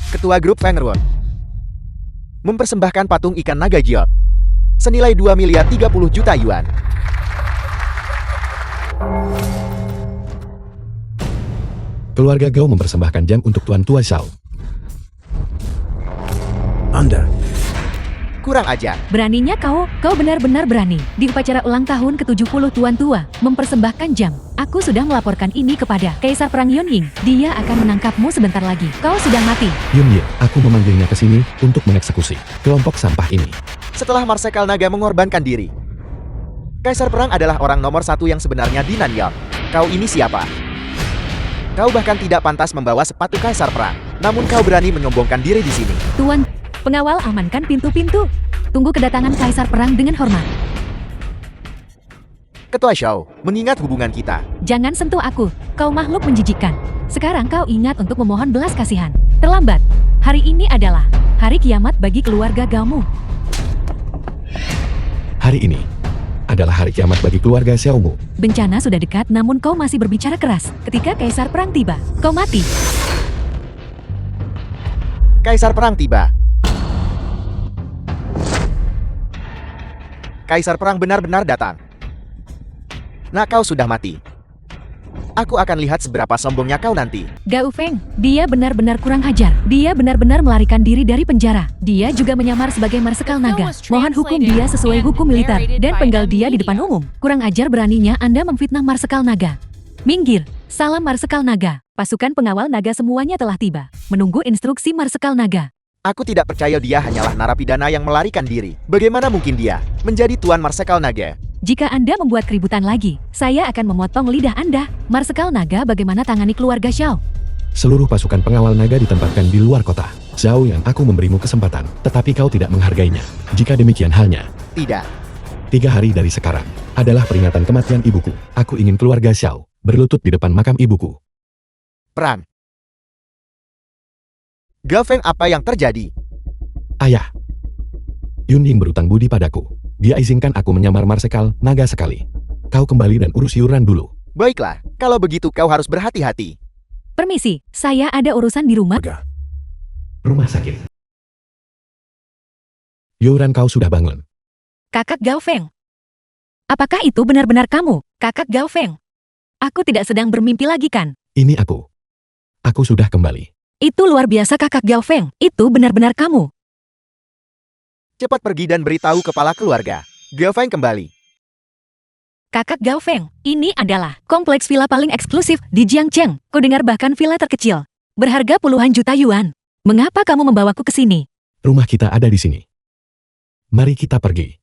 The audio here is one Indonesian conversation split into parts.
Ketua Grup Feng Ruo mempersembahkan patung ikan naga giok senilai 2 miliar 30 juta yuan. Keluarga Gao mempersembahkan jam untuk Tuan Tua Xiao. Anda Kurang ajar. Beraninya kau benar-benar berani. Di upacara ulang tahun ke-70 Tuan Tua, mempersembahkan jam. Aku sudah melaporkan ini kepada Kaisar Perang Yunying. Dia akan menangkapmu sebentar lagi. Kau sudah mati. Yun Ye, aku memanggilnya ke sini untuk mengeksekusi kelompok sampah ini. Setelah Marsekal Naga mengorbankan diri, Kaisar Perang adalah orang nomor 1 yang sebenarnya di Nanyang. Kau ini siapa? Kau bahkan tidak pantas membawa sepatu Kaisar Perang. Namun kau berani menyombongkan diri di sini. Tuan, pengawal amankan pintu-pintu. Tunggu kedatangan Kaisar Perang dengan hormat. Ketua Xiao, mengingat hubungan kita. Jangan sentuh aku, kau makhluk menjijikkan. Sekarang kau ingat untuk memohon belas kasihan. Terlambat. Hari ini adalah hari kiamat bagi keluarga Gaomu. Hari ini adalah hari kiamat bagi keluarga Xiaomu. Bencana sudah dekat namun kau masih berbicara keras. Ketika Kaisar Perang tiba, kau mati. Kaisar Perang tiba. Kaisar Perang benar-benar datang. Nah, kau sudah mati. Aku akan lihat seberapa sombongnya kau nanti. Gao Feng, dia benar-benar kurang ajar. Dia benar-benar melarikan diri dari penjara. Dia juga menyamar sebagai Marsekal Naga. Mohon hukum dia sesuai hukum militer dan penggal dia di depan umum. Kurang ajar beraninya Anda memfitnah Marsekal Naga. Minggir, salam Marsekal Naga. Pasukan pengawal naga semuanya telah tiba. Menunggu instruksi Marsekal Naga. Aku tidak percaya dia hanyalah narapidana yang melarikan diri. Bagaimana mungkin dia menjadi Tuan Marsekal Naga? Jika Anda membuat keributan lagi, saya akan memotong lidah Anda. Marsekal Naga, bagaimana tangani keluarga Xiao? Seluruh pasukan pengawal naga ditempatkan di luar kota. Xiao yang aku memberimu kesempatan, tetapi kau tidak menghargainya. Jika demikian halnya, Tidak. 3 hari dari sekarang adalah peringatan kematian ibuku. Aku ingin keluarga Xiao berlutut di depan makam ibuku. Perang. Gao Feng, apa yang terjadi? Ayah, Yun Ying berutang budi padaku. Dia izinkan aku menyamar Marsekal Naga sekali. Kau kembali dan urus iuran dulu. Baiklah, kalau begitu kau harus berhati-hati. Permisi, saya ada urusan di rumah. Rumah sakit. Iuran kau sudah bangun. Kakak Gao Feng. Apakah itu benar-benar kamu, Kakak Gao Feng? Aku tidak sedang bermimpi lagi kan? Ini aku. Aku sudah kembali. Itu luar biasa Kakak Gao Feng. Itu benar-benar kamu. Cepat pergi dan beritahu kepala keluarga. Gao Feng kembali. Kakak Gao Feng, ini adalah kompleks villa paling eksklusif di Jiangcheng. Kau dengar bahkan villa terkecil. Berharga puluhan juta yuan. Mengapa kamu membawaku ke sini? Rumah kita ada di sini. Mari kita pergi.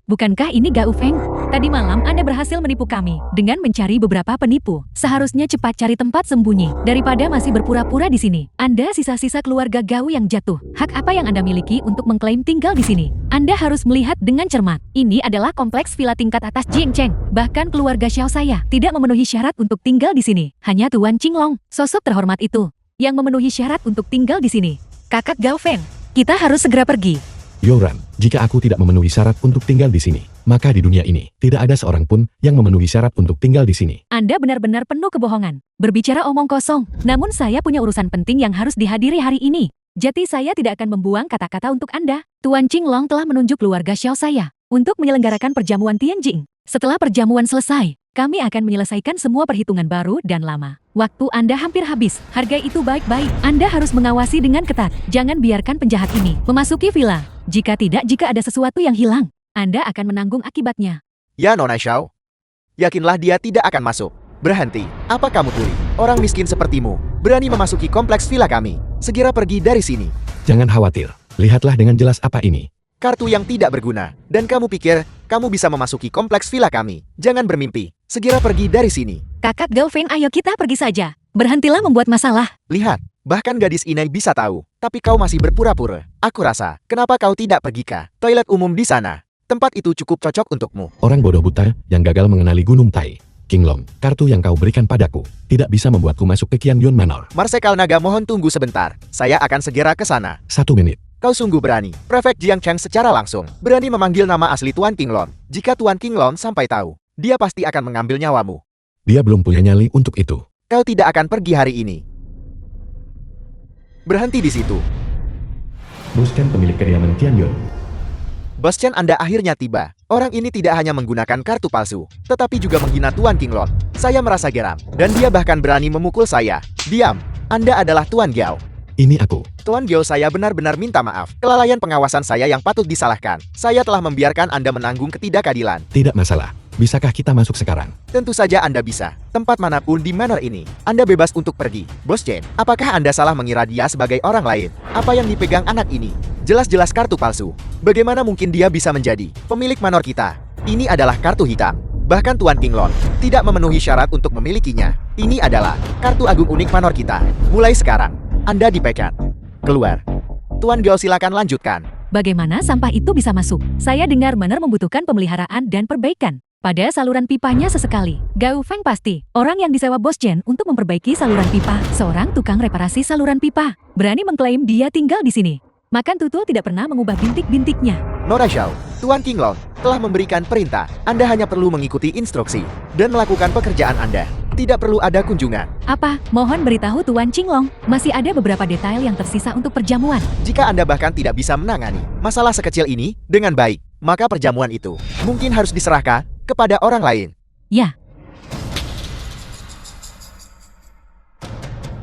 Bukankah ini Gao Feng? Tadi malam Anda berhasil menipu kami dengan mencari beberapa penipu. Seharusnya cepat cari tempat sembunyi daripada masih berpura-pura di sini. Anda sisa-sisa keluarga Gao yang jatuh. Hak apa yang Anda miliki untuk mengklaim tinggal di sini? Anda harus melihat dengan cermat. Ini adalah kompleks villa tingkat atas Jiangcheng. Bahkan keluarga Xiao saya tidak memenuhi syarat untuk tinggal di sini. Hanya Tuan Qinglong, sosok terhormat itu, yang memenuhi syarat untuk tinggal di sini. Kakak Gao Feng, kita harus segera pergi. Yoran, jika aku tidak memenuhi syarat untuk tinggal di sini, maka di dunia ini tidak ada seorang pun yang memenuhi syarat untuk tinggal di sini. Anda benar-benar penuh kebohongan. Berbicara omong kosong. Namun saya punya urusan penting yang harus dihadiri hari ini. Jadi saya tidak akan membuang kata-kata untuk Anda. Tuan Qinglong telah menunjuk keluarga Xiao saya untuk menyelenggarakan perjamuan Tianjing. Setelah perjamuan selesai, kami akan menyelesaikan semua perhitungan baru dan lama. Waktu Anda hampir habis. Hargai itu baik-baik. Anda harus mengawasi dengan ketat. Jangan biarkan penjahat ini memasuki villa. Jika tidak, jika ada sesuatu yang hilang, Anda akan menanggung akibatnya. Ya, Nona Xiao. Yakinlah dia tidak akan masuk. Berhenti. Apa kamu tuli? Orang miskin sepertimu berani memasuki kompleks villa kami. Segera pergi dari sini. Jangan khawatir. Lihatlah dengan jelas apa ini. Kartu yang tidak berguna. Dan kamu pikir kamu bisa memasuki kompleks villa kami? Jangan bermimpi. Segera pergi dari sini. Kakak Gao Feng, ayo kita pergi saja. Berhentilah membuat masalah. Lihat, bahkan gadis ini bisa tahu. Tapi kau masih berpura-pura. Aku rasa, kenapa kau tidak pergi ke toilet umum di sana? Tempat itu cukup cocok untukmu. Orang bodoh buta yang gagal mengenali Gunung Tai. Qinglong, kartu yang kau berikan padaku tidak bisa membuatku masuk ke Qianyun Manor. Marsekal Naga, mohon tunggu sebentar. Saya akan segera ke sana. 1 menit. Kau sungguh berani. Prefek Jiangcheng secara langsung berani memanggil nama asli Tuan Qinglong. Jika Tuan Qinglong sampai tahu, dia pasti akan mengambil nyawamu. Dia belum punya nyali untuk itu. Kau tidak akan pergi hari ini. Berhenti di situ. Bos Chen pemilik kediaman Tianyun. Bos Chen Anda akhirnya tiba. Orang ini tidak hanya menggunakan kartu palsu, tetapi juga menghina Tuan Qinglong. Saya merasa geram, dan dia bahkan berani memukul saya. Diam, Anda adalah Tuan Gao. Ini aku. Tuan Gao, saya benar-benar minta maaf. Kelalaian pengawasan saya yang patut disalahkan. Saya telah membiarkan Anda menanggung ketidakadilan. Tidak masalah. Bisakah kita masuk sekarang? Tentu saja Anda bisa. Tempat manapun di manor ini, Anda bebas untuk pergi. Bos Chen, apakah Anda salah mengira dia sebagai orang lain? Apa yang dipegang anak ini? Jelas-jelas kartu palsu. Bagaimana mungkin dia bisa menjadi pemilik manor kita? Ini adalah kartu hitam. Bahkan Tuan Qinglong tidak memenuhi syarat untuk memilikinya. Ini adalah kartu agung unik manor kita. Mulai sekarang, Anda dipecat. Keluar. Tuan Gao, silakan lanjutkan. Bagaimana sampah itu bisa masuk? Saya dengar manor membutuhkan pemeliharaan dan perbaikan pada saluran pipanya sesekali. Gao Feng pasti orang yang disewa Bos Chen untuk memperbaiki saluran pipa. Seorang tukang reparasi saluran pipa. Berani mengklaim dia tinggal di sini. Makan tutul tidak pernah mengubah bintik-bintiknya. Nora Xiao, Tuan Qinglong telah memberikan perintah. Anda hanya perlu mengikuti instruksi dan melakukan pekerjaan Anda. Tidak perlu ada kunjungan. Apa? Mohon beritahu Tuan Qinglong, masih ada beberapa detail yang tersisa untuk perjamuan. Jika Anda bahkan tidak bisa menangani masalah sekecil ini dengan baik, maka perjamuan itu mungkin harus diserahkan kepada orang lain. Ya,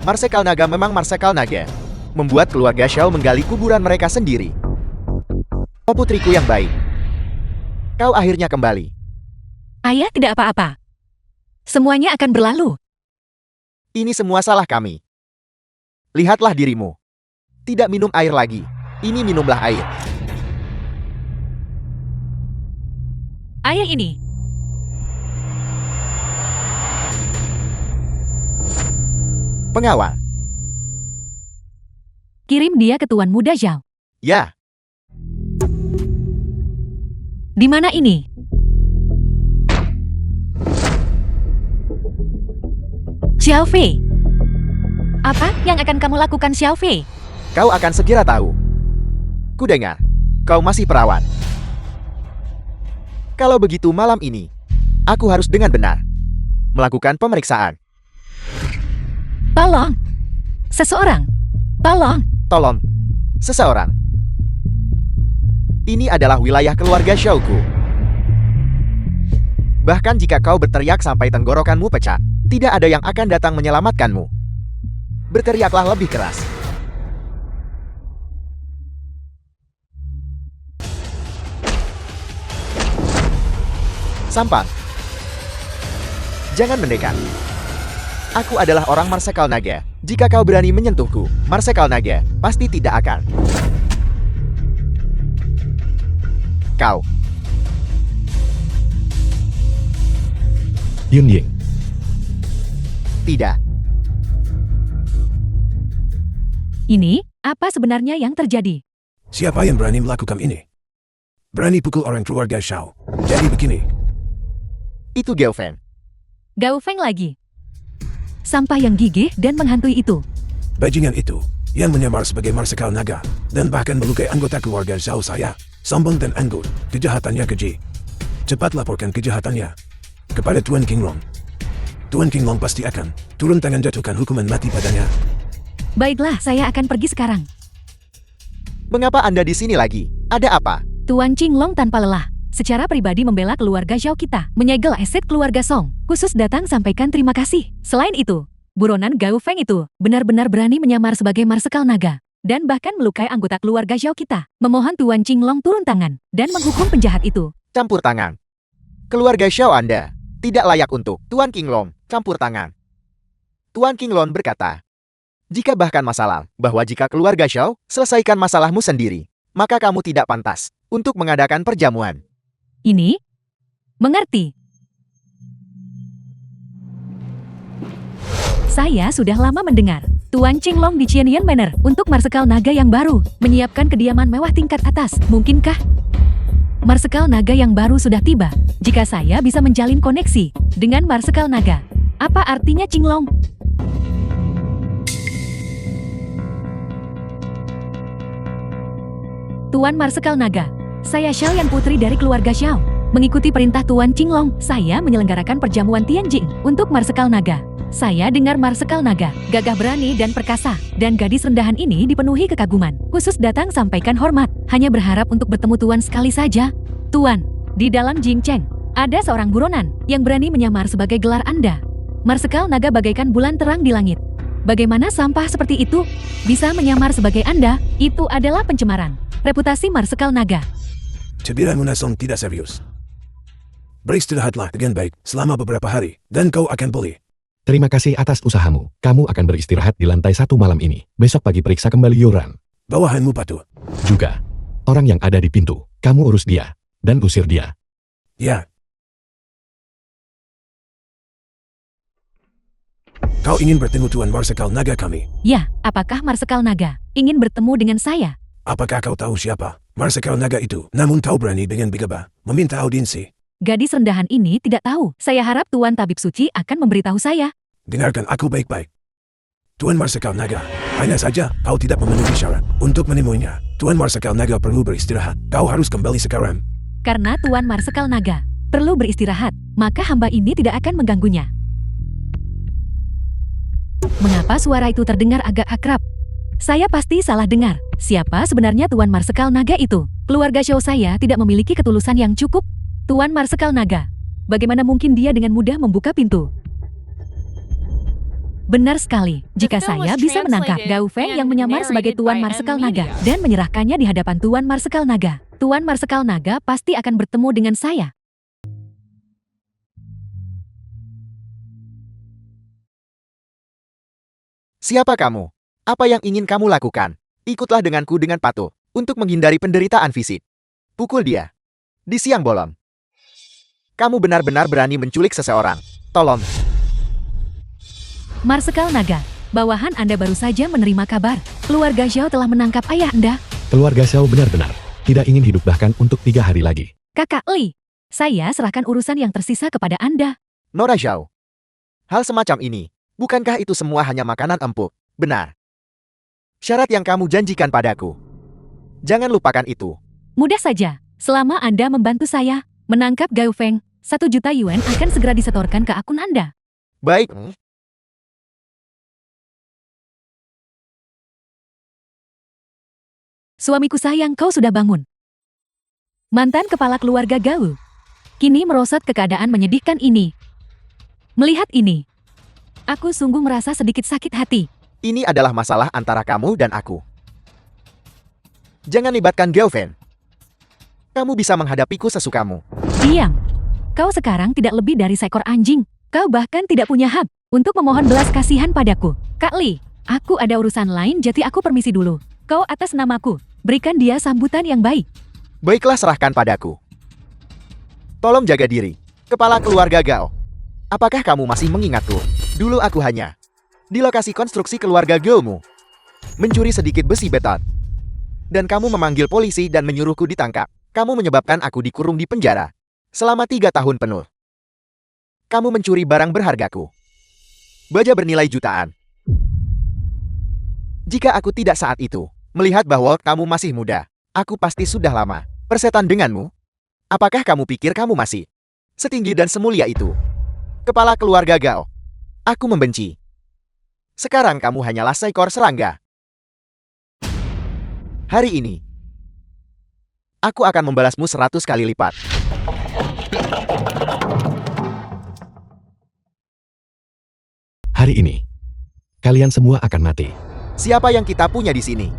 Marsekal Naga memang Marsekal Naga. Membuat keluarga Xiao menggali kuburan mereka sendiri. Oh putriku yang baik. Kau akhirnya kembali. ayah tidak apa-apa. Semuanya akan berlalu. Ini semua salah kami. Lihatlah dirimu. Tidak minum air lagi. Ini minumlah air. Ayah ini. Pengawal. Kirim dia ke Tuan Muda Zhao. Ya, Di mana ini? Xiao Fei. Apa yang akan kamu lakukan, Xiao Fei? kau akan segera tahu. Kudengar, kau masih perawan. Kalau begitu malam ini, aku harus dengan benar melakukan pemeriksaan. Tolong. Seseorang. Tolong. Tolong, seseorang. Ini adalah wilayah keluarga Xiaoku. Bahkan jika kau berteriak sampai tenggorokanmu pecah, tidak ada yang akan datang menyelamatkanmu. Berteriaklah lebih keras. Sampan. Jangan mendekat. Aku adalah orang Marsekal Naga. Jika kau berani menyentuhku, Marsekal Naga pasti tidak akan. Kau. Yun Ying. Tidak. Ini, apa sebenarnya yang terjadi? Siapa yang berani melakukan ini? Berani pukul orang keluarga Xiao. Jadi begini, Itu Gao Feng. Gao Feng lagi. Sampah yang gigih dan menghantui itu. bajingan itu yang menyamar sebagai Marsekal Naga dan bahkan melukai anggota keluarga Xiao saya. Sombong dan anggun, kejahatannya keji. Cepat laporkan kejahatannya kepada Tuan Qinglong. Tuan Qinglong pasti akan turun tangan jatuhkan hukuman mati padanya. Baiklah, saya akan pergi sekarang. Mengapa Anda di sini lagi? Ada apa? Tuan Qinglong tanpa lelah. Secara pribadi membela keluarga Zhao kita. Menyegel aset keluarga Song. Khusus datang sampaikan terima kasih. Selain itu, buronan Gao Feng itu benar-benar berani menyamar sebagai Marsekal Naga. Dan bahkan melukai anggota keluarga Zhao kita. Memohon Tuan Qinglong turun tangan dan menghukum penjahat itu. Campur tangan. Keluarga Xiao Anda tidak layak untuk Tuan Qinglong campur tangan. Tuan Qinglong berkata, jika bahkan masalah bahwa jika keluarga Xiao selesaikan masalahmu sendiri, maka kamu tidak pantas untuk mengadakan perjamuan. Ini? Mengerti. Saya sudah lama mendengar Tuan Qinglong di Qianyan Manor untuk Marsekal Naga yang baru menyiapkan kediaman mewah tingkat atas. Mungkinkah Marsekal Naga yang baru sudah tiba? Jika saya bisa menjalin koneksi dengan Marsekal Naga, apa artinya Qinglong? Tuan Marsekal Naga, saya Xiaoyan putri dari keluarga Xiao. Mengikuti perintah Tuan Qinglong, saya menyelenggarakan perjamuan Tianjing untuk Marsekal Naga. Saya dengar Marsekal Naga, gagah berani dan perkasa, dan gadis rendahan ini dipenuhi kekaguman. Khusus datang sampaikan hormat, hanya berharap untuk bertemu Tuan sekali saja. Tuan, di dalam Jingcheng, ada seorang buronan yang berani menyamar sebagai gelar Anda. Marsekal Naga bagaikan bulan terang di langit. Bagaimana sampah seperti itu bisa menyamar sebagai Anda? Itu adalah pencemaran reputasi Marsekal Naga. Cemiran Munason tidak serius. Beristirahatlah dengan baik selama beberapa hari, dan kau akan pulih. Terima kasih atas usahamu. Kamu akan beristirahat di lantai 1 malam ini. Besok pagi periksa kembali Yoran. Bawahanmu patuh. Juga, orang yang ada di pintu, kamu urus dia, dan usir dia. Ya. Kau ingin bertemu Tuan Marsekal Naga kami? Ya, apakah Marsekal Naga ingin bertemu dengan saya? Apakah kau tahu siapa Marsekal Naga itu? Namun kau berani dengan gegabah meminta audiensi. Gadis rendahan ini tidak tahu. Saya harap Tuan Tabib Suci akan memberitahu saya. Dengarkan aku baik-baik. Tuan Marsekal Naga, hanya saja kau tidak memenuhi syarat. Untuk menemuinya, Tuan Marsekal Naga perlu beristirahat. Kau harus kembali sekarang. Karena Tuan Marsekal Naga perlu beristirahat, maka hamba ini tidak akan mengganggunya. Mengapa suara itu terdengar agak akrab? Saya pasti salah dengar. Siapa sebenarnya Tuan Marsekal Naga itu? Keluarga Xiao saya tidak memiliki ketulusan yang cukup. Tuan Marsekal Naga, bagaimana mungkin dia dengan mudah membuka pintu? Benar sekali, jika saya bisa menangkap Gao Feng yang menyamar sebagai Tuan Marsekal Naga dan menyerahkannya di hadapan Tuan Marsekal Naga, Tuan Marsekal Naga pasti akan bertemu dengan saya. Siapa kamu? Apa yang ingin kamu lakukan? Ikutlah denganku dengan patuh, untuk menghindari penderitaan fisik. Pukul dia. Di siang bolong. Kamu benar-benar berani menculik seseorang. Tolong. Marsekal Naga, bawahan Anda baru saja menerima kabar. Keluarga Xiao telah menangkap ayah Anda. Keluarga Xiao benar-benar tidak ingin hidup bahkan untuk 3 hari lagi. Kakak Li, saya serahkan urusan yang tersisa kepada Anda. Nora Zhao. Hal semacam ini, bukankah itu semua hanya makanan empuk? Benar. Syarat yang kamu janjikan padaku. Jangan lupakan itu. Mudah saja, selama Anda membantu saya menangkap Gao Feng, 1 juta yuan akan segera disetorkan ke akun Anda. Baik. Suamiku sayang, kau sudah bangun. Mantan kepala keluarga Gao kini merosot ke keadaan menyedihkan ini. Melihat ini, aku sungguh merasa sedikit sakit hati. Ini adalah masalah antara kamu dan aku. Jangan libatkan Gao Feng. Kamu bisa menghadapiku sesukamu. Diam. Kau sekarang tidak lebih dari seekor anjing. Kau bahkan tidak punya hak untuk memohon belas kasihan padaku. Kak Li, aku ada urusan lain jadi aku permisi dulu. Kau atas namaku, berikan dia sambutan yang baik. Baiklah, serahkan padaku. Tolong jaga diri. Kepala keluarga Gao. Apakah kamu masih mengingatku? Dulu aku hanya di lokasi konstruksi keluarga Gao-mu mencuri sedikit besi beton. Dan kamu memanggil polisi dan menyuruhku ditangkap. Kamu menyebabkan aku dikurung di penjara selama 3 tahun penuh. Kamu mencuri barang berhargaku. Baja bernilai jutaan. Jika aku tidak saat itu melihat bahwa kamu masih muda, aku pasti sudah lama persetan denganmu. Apakah kamu pikir kamu masih setinggi dan semulia itu? Kepala keluarga Gao. Aku membenci. Sekarang kamu hanyalah seekor serangga. Hari ini, aku akan membalasmu 100 kali lipat. Hari ini, kalian semua akan mati. Siapa yang kita punya di sini?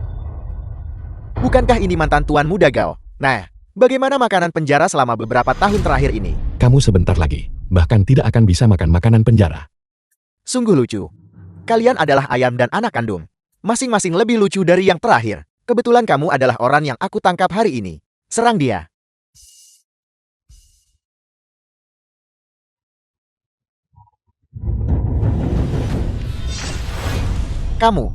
Bukankah ini mantan tuan muda Gao? Nah, bagaimana makanan penjara selama beberapa tahun terakhir ini? Kamu sebentar lagi, bahkan tidak akan bisa makan makanan penjara. Sungguh lucu. Kalian adalah ayam dan anak kandung. Masing-masing lebih lucu dari yang terakhir. Kebetulan kamu adalah orang yang aku tangkap hari ini. Serang dia.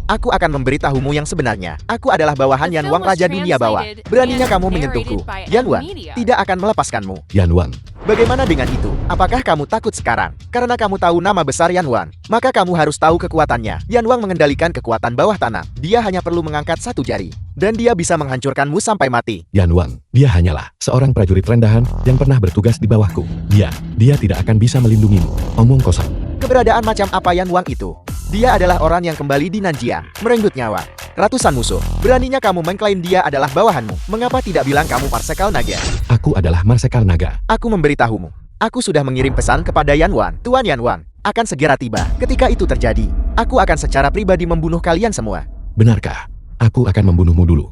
Aku akan memberitahumu yang sebenarnya. Aku adalah bawahan Yan Wang, Raja Dunia Bawah. Beraninya kamu menyentuhku. Yan Wang tidak akan melepaskanmu. Yan Wang, Bagaimana dengan itu? Apakah kamu takut sekarang? Karena kamu tahu nama besar Yan Wang, maka kamu harus tahu kekuatannya. Yan Wang mengendalikan kekuatan bawah tanah. Dia hanya perlu mengangkat 1 jari. Dan dia bisa menghancurkanmu sampai mati. Yan Wang, dia hanyalah seorang prajurit rendahan yang pernah bertugas di bawahku. Dia tidak akan bisa melindungimu. Omong kosong. Keberadaan macam apa Yan Wang itu? Dia adalah orang yang kembali di Nanjia, merenggut nyawa ratusan musuh. Beraninya kamu mengklaim dia adalah bawahanmu. Mengapa tidak bilang kamu Marsekal Naga? Aku adalah Marsekal Naga. Aku memberitahumu. Aku sudah mengirim pesan kepada Yan Wang. Tuan Yan Wang akan segera tiba. Ketika itu terjadi, aku akan secara pribadi membunuh kalian semua. Benarkah? Aku akan membunuhmu dulu.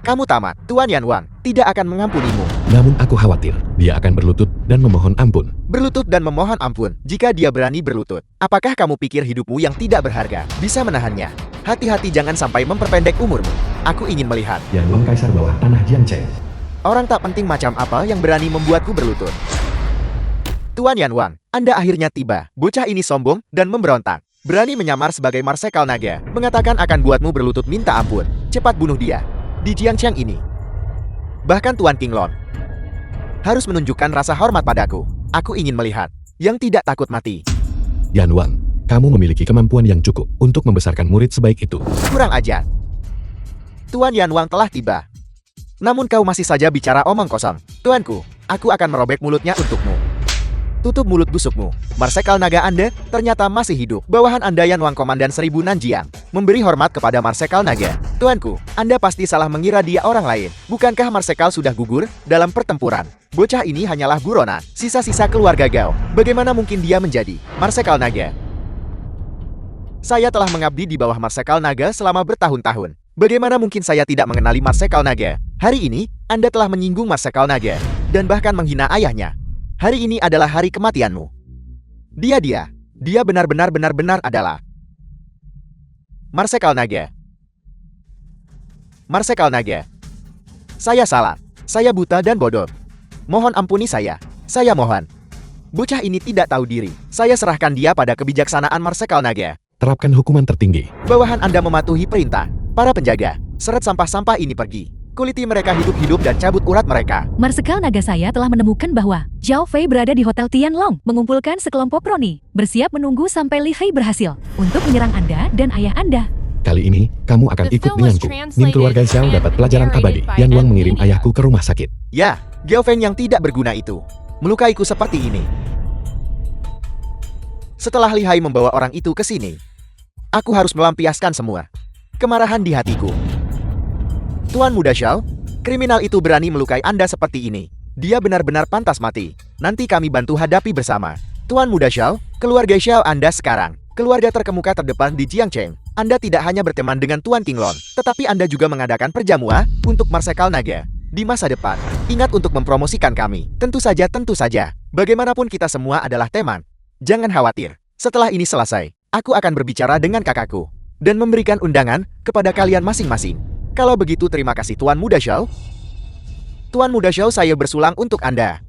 Kamu tamat. Tuan Yan Wang tidak akan mengampunimu. Namun aku khawatir, dia akan berlutut dan memohon ampun. Berlutut dan memohon ampun. Jika dia berani berlutut, apakah kamu pikir hidupmu yang tidak berharga bisa menahannya? Hati-hati jangan sampai memperpendek umurmu. Aku ingin melihat. Yan Wang Kaisar bawah tanah Jiangcheng. Orang tak penting macam apa yang berani membuatku berlutut? Tuan Yan Wang, Anda akhirnya tiba. Bocah ini sombong dan memberontak. Berani menyamar sebagai Marsekal Naga. Mengatakan akan buatmu berlutut minta ampun. Cepat bunuh dia. Di Jiangcheng ini. Bahkan Tuan Qinglong harus menunjukkan rasa hormat padaku. Aku ingin melihat yang tidak takut mati. Yan Wang, kamu memiliki kemampuan yang cukup untuk membesarkan murid sebaik itu. Kurang ajar. Tuan Yan Wang telah tiba. Namun kau masih saja bicara omong kosong. Tuanku, aku akan merobek mulutnya untukmu. Tutup mulut busukmu. Marsekal Naga Anda ternyata masih hidup. Bawahan Anda Yan Wang Komandan 1000 Nanjiang memberi hormat kepada Marsekal Naga. Tuanku, Anda pasti salah mengira dia orang lain. Bukankah Marsekal sudah gugur dalam pertempuran? Bocah ini hanyalah buronan, sisa-sisa keluarga Gao. Bagaimana mungkin dia menjadi Marsekal Naga? Saya telah mengabdi di bawah Marsekal Naga selama bertahun-tahun. Bagaimana mungkin saya tidak mengenali Marsekal Naga? Hari ini, Anda telah menyinggung Marsekal Naga dan bahkan menghina ayahnya. Hari ini adalah hari kematianmu. Dia benar-benar adalah Marsekal Naga. Marsekal Naga. Saya salah. Saya buta dan bodoh. Mohon ampuni saya. Saya mohon. Bocah ini tidak tahu diri. Saya serahkan dia pada kebijaksanaan Marsekal Naga. Terapkan hukuman tertinggi. Bawahan Anda mematuhi perintah. Para penjaga, seret sampah-sampah ini pergi. Kuliti mereka hidup-hidup dan cabut urat mereka. Marsekal Naga saya telah menemukan bahwa Zhao Fei berada di Hotel Tianlong, mengumpulkan sekelompok kroni, bersiap menunggu sampai Li Hei berhasil untuk menyerang Anda dan ayah Anda. Kali ini, kamu akan The ikut film was denganku. translated Ning keluarga Xiao and dapat pelajaran narrated abadi. by Yan Wang Ed mengirim Media. ayahku ke rumah sakit. Ya, Gao Feng yang tidak berguna itu melukaiku seperti ini. Setelah Li Hai membawa orang itu ke sini, aku harus melampiaskan semua kemarahan di hatiku. Tuan Muda Xiao, kriminal itu berani melukai Anda seperti ini. Dia benar-benar pantas mati. Nanti kami bantu hadapi bersama. Tuan Muda Xiao, keluarga Xiao Anda sekarang keluarga terkemuka terdepan di Jiangcheng. Anda tidak hanya berteman dengan Tuan Qinglong, tetapi Anda juga mengadakan perjamuan untuk Marsekal Naga. Di masa depan, ingat untuk mempromosikan kami. Tentu saja. Bagaimanapun kita semua adalah teman. Jangan khawatir. Setelah ini selesai, aku akan berbicara dengan kakakku dan memberikan undangan kepada kalian masing-masing. Kalau begitu terima kasih Tuan Muda Xiao. Tuan Muda Xiao, saya bersulang untuk Anda.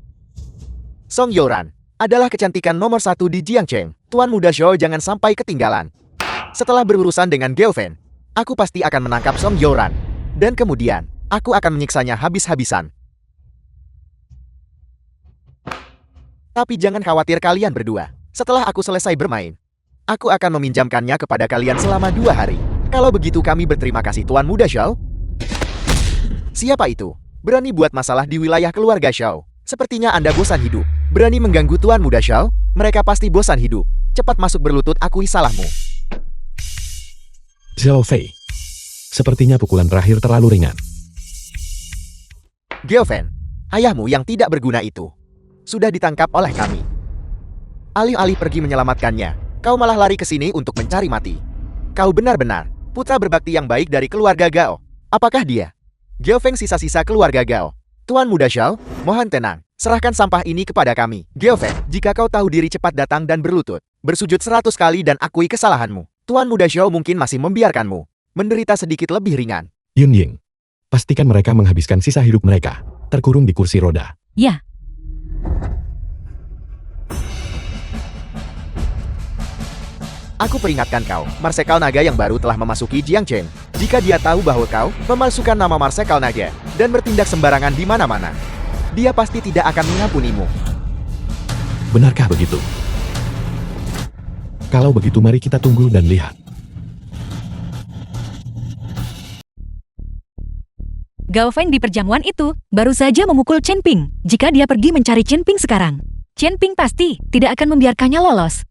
Song Youran adalah kecantikan nomor 1 di Jiangcheng. Tuan Muda Xiao jangan sampai ketinggalan. Setelah berurusan dengan Gao Feng, aku pasti akan menangkap Song Youran. Dan kemudian, aku akan menyiksanya habis-habisan. Tapi jangan khawatir kalian berdua. Setelah aku selesai bermain, aku akan meminjamkannya kepada kalian selama 2 hari. Kalau begitu kami berterima kasih Tuan Muda Xiao. Siapa itu? Berani buat masalah di wilayah keluarga Xiao. Sepertinya Anda bosan hidup. Berani mengganggu Tuan Muda Xiao? Mereka pasti bosan hidup. Cepat masuk berlutut, akui salahmu. Zhao Fei. Sepertinya pukulan terakhir terlalu ringan. Gao Feng, ayahmu yang tidak berguna itu sudah ditangkap oleh kami. Alih-alih pergi menyelamatkannya, kau malah lari ke sini untuk mencari mati. Kau benar-benar putra berbakti yang baik dari keluarga Gao. Apakah dia? Gao Feng, sisa-sisa keluarga Gao. Tuan Muda Xiao, mohon tenang. Serahkan sampah ini kepada kami. Gao Feng, jika kau tahu diri cepat datang dan berlutut. Bersujud 100 kali dan akui kesalahanmu. Tuan Muda Xiao mungkin masih membiarkanmu menderita sedikit lebih ringan. Yun Ying. Pastikan mereka menghabiskan sisa hidup mereka terkurung di kursi roda. Ya, Aku peringatkan kau, Marsekal Naga yang baru telah memasuki Jiangcheng. Jika dia tahu bahwa kau memalsukan nama Marsekal Naga dan bertindak sembarangan di mana-mana, dia pasti tidak akan mengampunimu. Benarkah begitu? Kalau begitu mari kita tunggu dan lihat. Gao Feng di perjamuan itu baru saja memukul Chen Ping. Jika dia pergi mencari Chen Ping sekarang, Chen Ping pasti tidak akan membiarkannya lolos.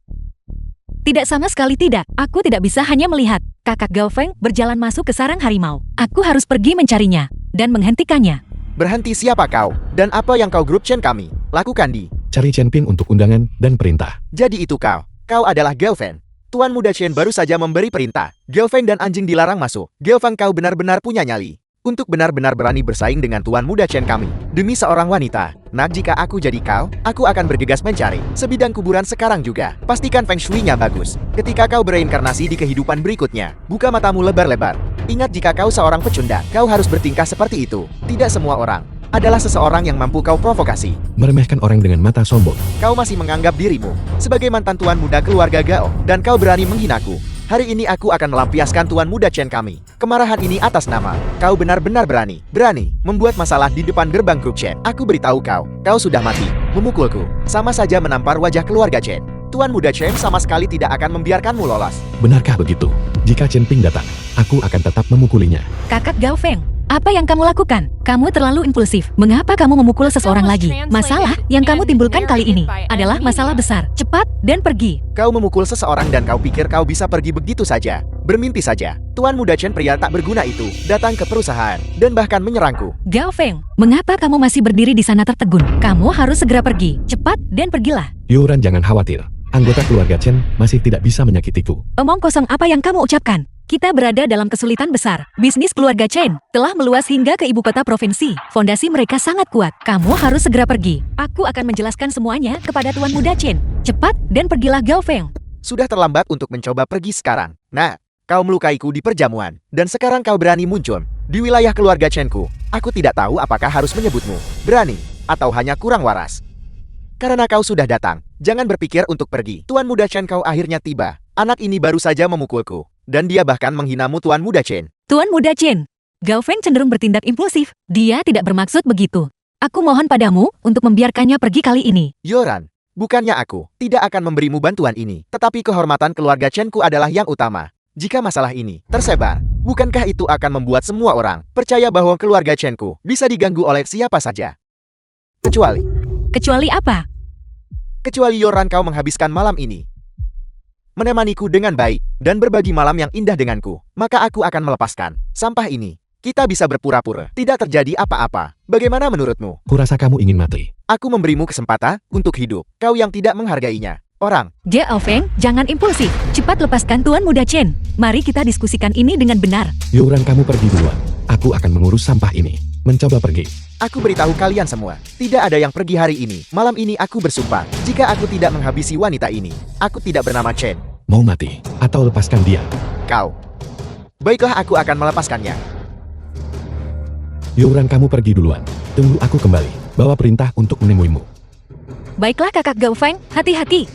Tidak, sama sekali tidak. Aku tidak bisa hanya melihat kakak Gao Feng berjalan masuk ke sarang harimau. Aku harus pergi mencarinya dan menghentikannya. Berhenti, siapa kau? Dan apa yang kau grup Chen kami lakukan di? Cari Chen Ping untuk undangan dan perintah. Jadi itu kau. Kau adalah Gao Feng. Tuan Muda Chen baru saja memberi perintah. Gao Feng dan anjing dilarang masuk. Gao Feng, kau benar-benar punya nyali untuk benar-benar berani bersaing dengan Tuan Muda Chen kami. Demi seorang wanita. Nah, jika aku jadi kau, aku akan bergegas mencari sebidang kuburan sekarang juga. Pastikan Feng Shui-nya bagus. Ketika kau bereinkarnasi di kehidupan berikutnya, buka matamu lebar-lebar. Ingat, jika kau seorang pecundang, kau harus bertingkah seperti itu. Tidak semua orang adalah seseorang yang mampu kau provokasi. Meremehkan orang dengan mata sombong. Kau masih menganggap dirimu sebagai mantan Tuan Muda keluarga Gao, dan kau berani menghinaku. Hari ini aku akan melampiaskan Tuan Muda Chen kami. Kemarahan ini atas nama kau benar-benar berani membuat masalah di depan gerbang grup Chen. Aku beritahu kau, kau sudah mati. Memukulku sama saja menampar wajah keluarga Chen. Tuan Muda Chen sama sekali tidak akan membiarkanmu lolos. Benarkah begitu? Jika Chen Ping datang, aku akan tetap memukulinya. Kakak Gao Feng, apa yang kamu lakukan? Kamu terlalu impulsif. Mengapa kamu memukul seseorang lagi? Masalah yang kamu timbulkan kali ini adalah masalah besar. Cepat dan pergi. Kau memukul seseorang dan kau pikir kau bisa pergi begitu saja? Bermimpi saja. Tuan Muda Chen, pria tak berguna itu, datang ke perusahaan dan bahkan menyerangku. Gao Feng, mengapa kamu masih berdiri di sana tertegun? Kamu harus segera pergi. Cepat dan pergilah. Yoran, jangan khawatir. Anggota keluarga Chen masih tidak bisa menyakitiku. Omong kosong apa yang kamu ucapkan? Kita berada dalam kesulitan besar. Bisnis keluarga Chen telah meluas hingga ke ibu kota provinsi. Fondasi mereka sangat kuat. Kamu harus segera pergi. Aku akan menjelaskan semuanya kepada Tuan Muda Chen. Cepat dan pergilah, Gao Feng. Sudah terlambat untuk mencoba pergi sekarang. Nah, kau melukaiku di perjamuan, dan sekarang kau berani muncul di wilayah keluarga Chen-ku. Aku tidak tahu apakah harus menyebutmu berani atau hanya kurang waras. Karena kau sudah datang, jangan berpikir untuk pergi. Tuan Muda Chen, kau akhirnya tiba. Anak ini baru saja memukulku, dan dia bahkan menghinamu, Tuan Muda Chen. Tuan Muda Chen, Gao Feng cenderung bertindak impulsif. Dia tidak bermaksud begitu. Aku mohon padamu untuk membiarkannya pergi kali ini. Yoran, bukannya aku tidak akan memberimu bantuan ini, tetapi kehormatan keluarga Chen-ku adalah yang utama. Jika masalah ini tersebar, bukankah itu akan membuat semua orang percaya bahwa keluarga Chen-ku bisa diganggu oleh siapa saja? Kecuali apa? Kecuali Yoran, kau menghabiskan malam ini menemaniku dengan baik dan berbagi malam yang indah denganku, maka aku akan melepaskan sampah ini. Kita bisa berpura-pura tidak terjadi apa-apa. Bagaimana menurutmu? Kurasa kamu ingin mati. Aku memberimu kesempatan untuk hidup. Kau yang tidak menghargainya. Orang. Gao Feng, jangan impulsif. Cepat lepaskan Tuan Muda Chen. Mari kita diskusikan ini dengan benar. Yoran, kamu pergi duluan. Aku akan mengurus sampah ini. Mencoba pergi. Aku beritahu kalian semua, tidak ada yang pergi hari ini. Malam ini aku bersumpah, jika aku tidak menghabisi wanita ini, aku tidak bernama Chen. Mau mati? Atau lepaskan dia? Kau. Baiklah, aku akan melepaskannya. Yoran, kamu pergi duluan. Tunggu aku kembali. Bawa perintah untuk menemuimu. Baiklah kakak Gao Feng, hati-hati.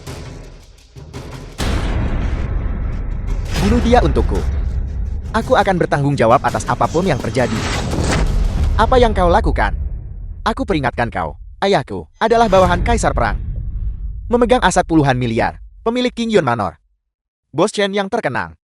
Bunuh dia untukku. Aku akan bertanggung jawab atas apapun yang terjadi. Apa yang kau lakukan? Aku peringatkan kau, ayahku adalah bawahan Kaisar Perang. Memegang aset puluhan miliar, pemilik King Yun Manor. Bos Chen yang terkenal.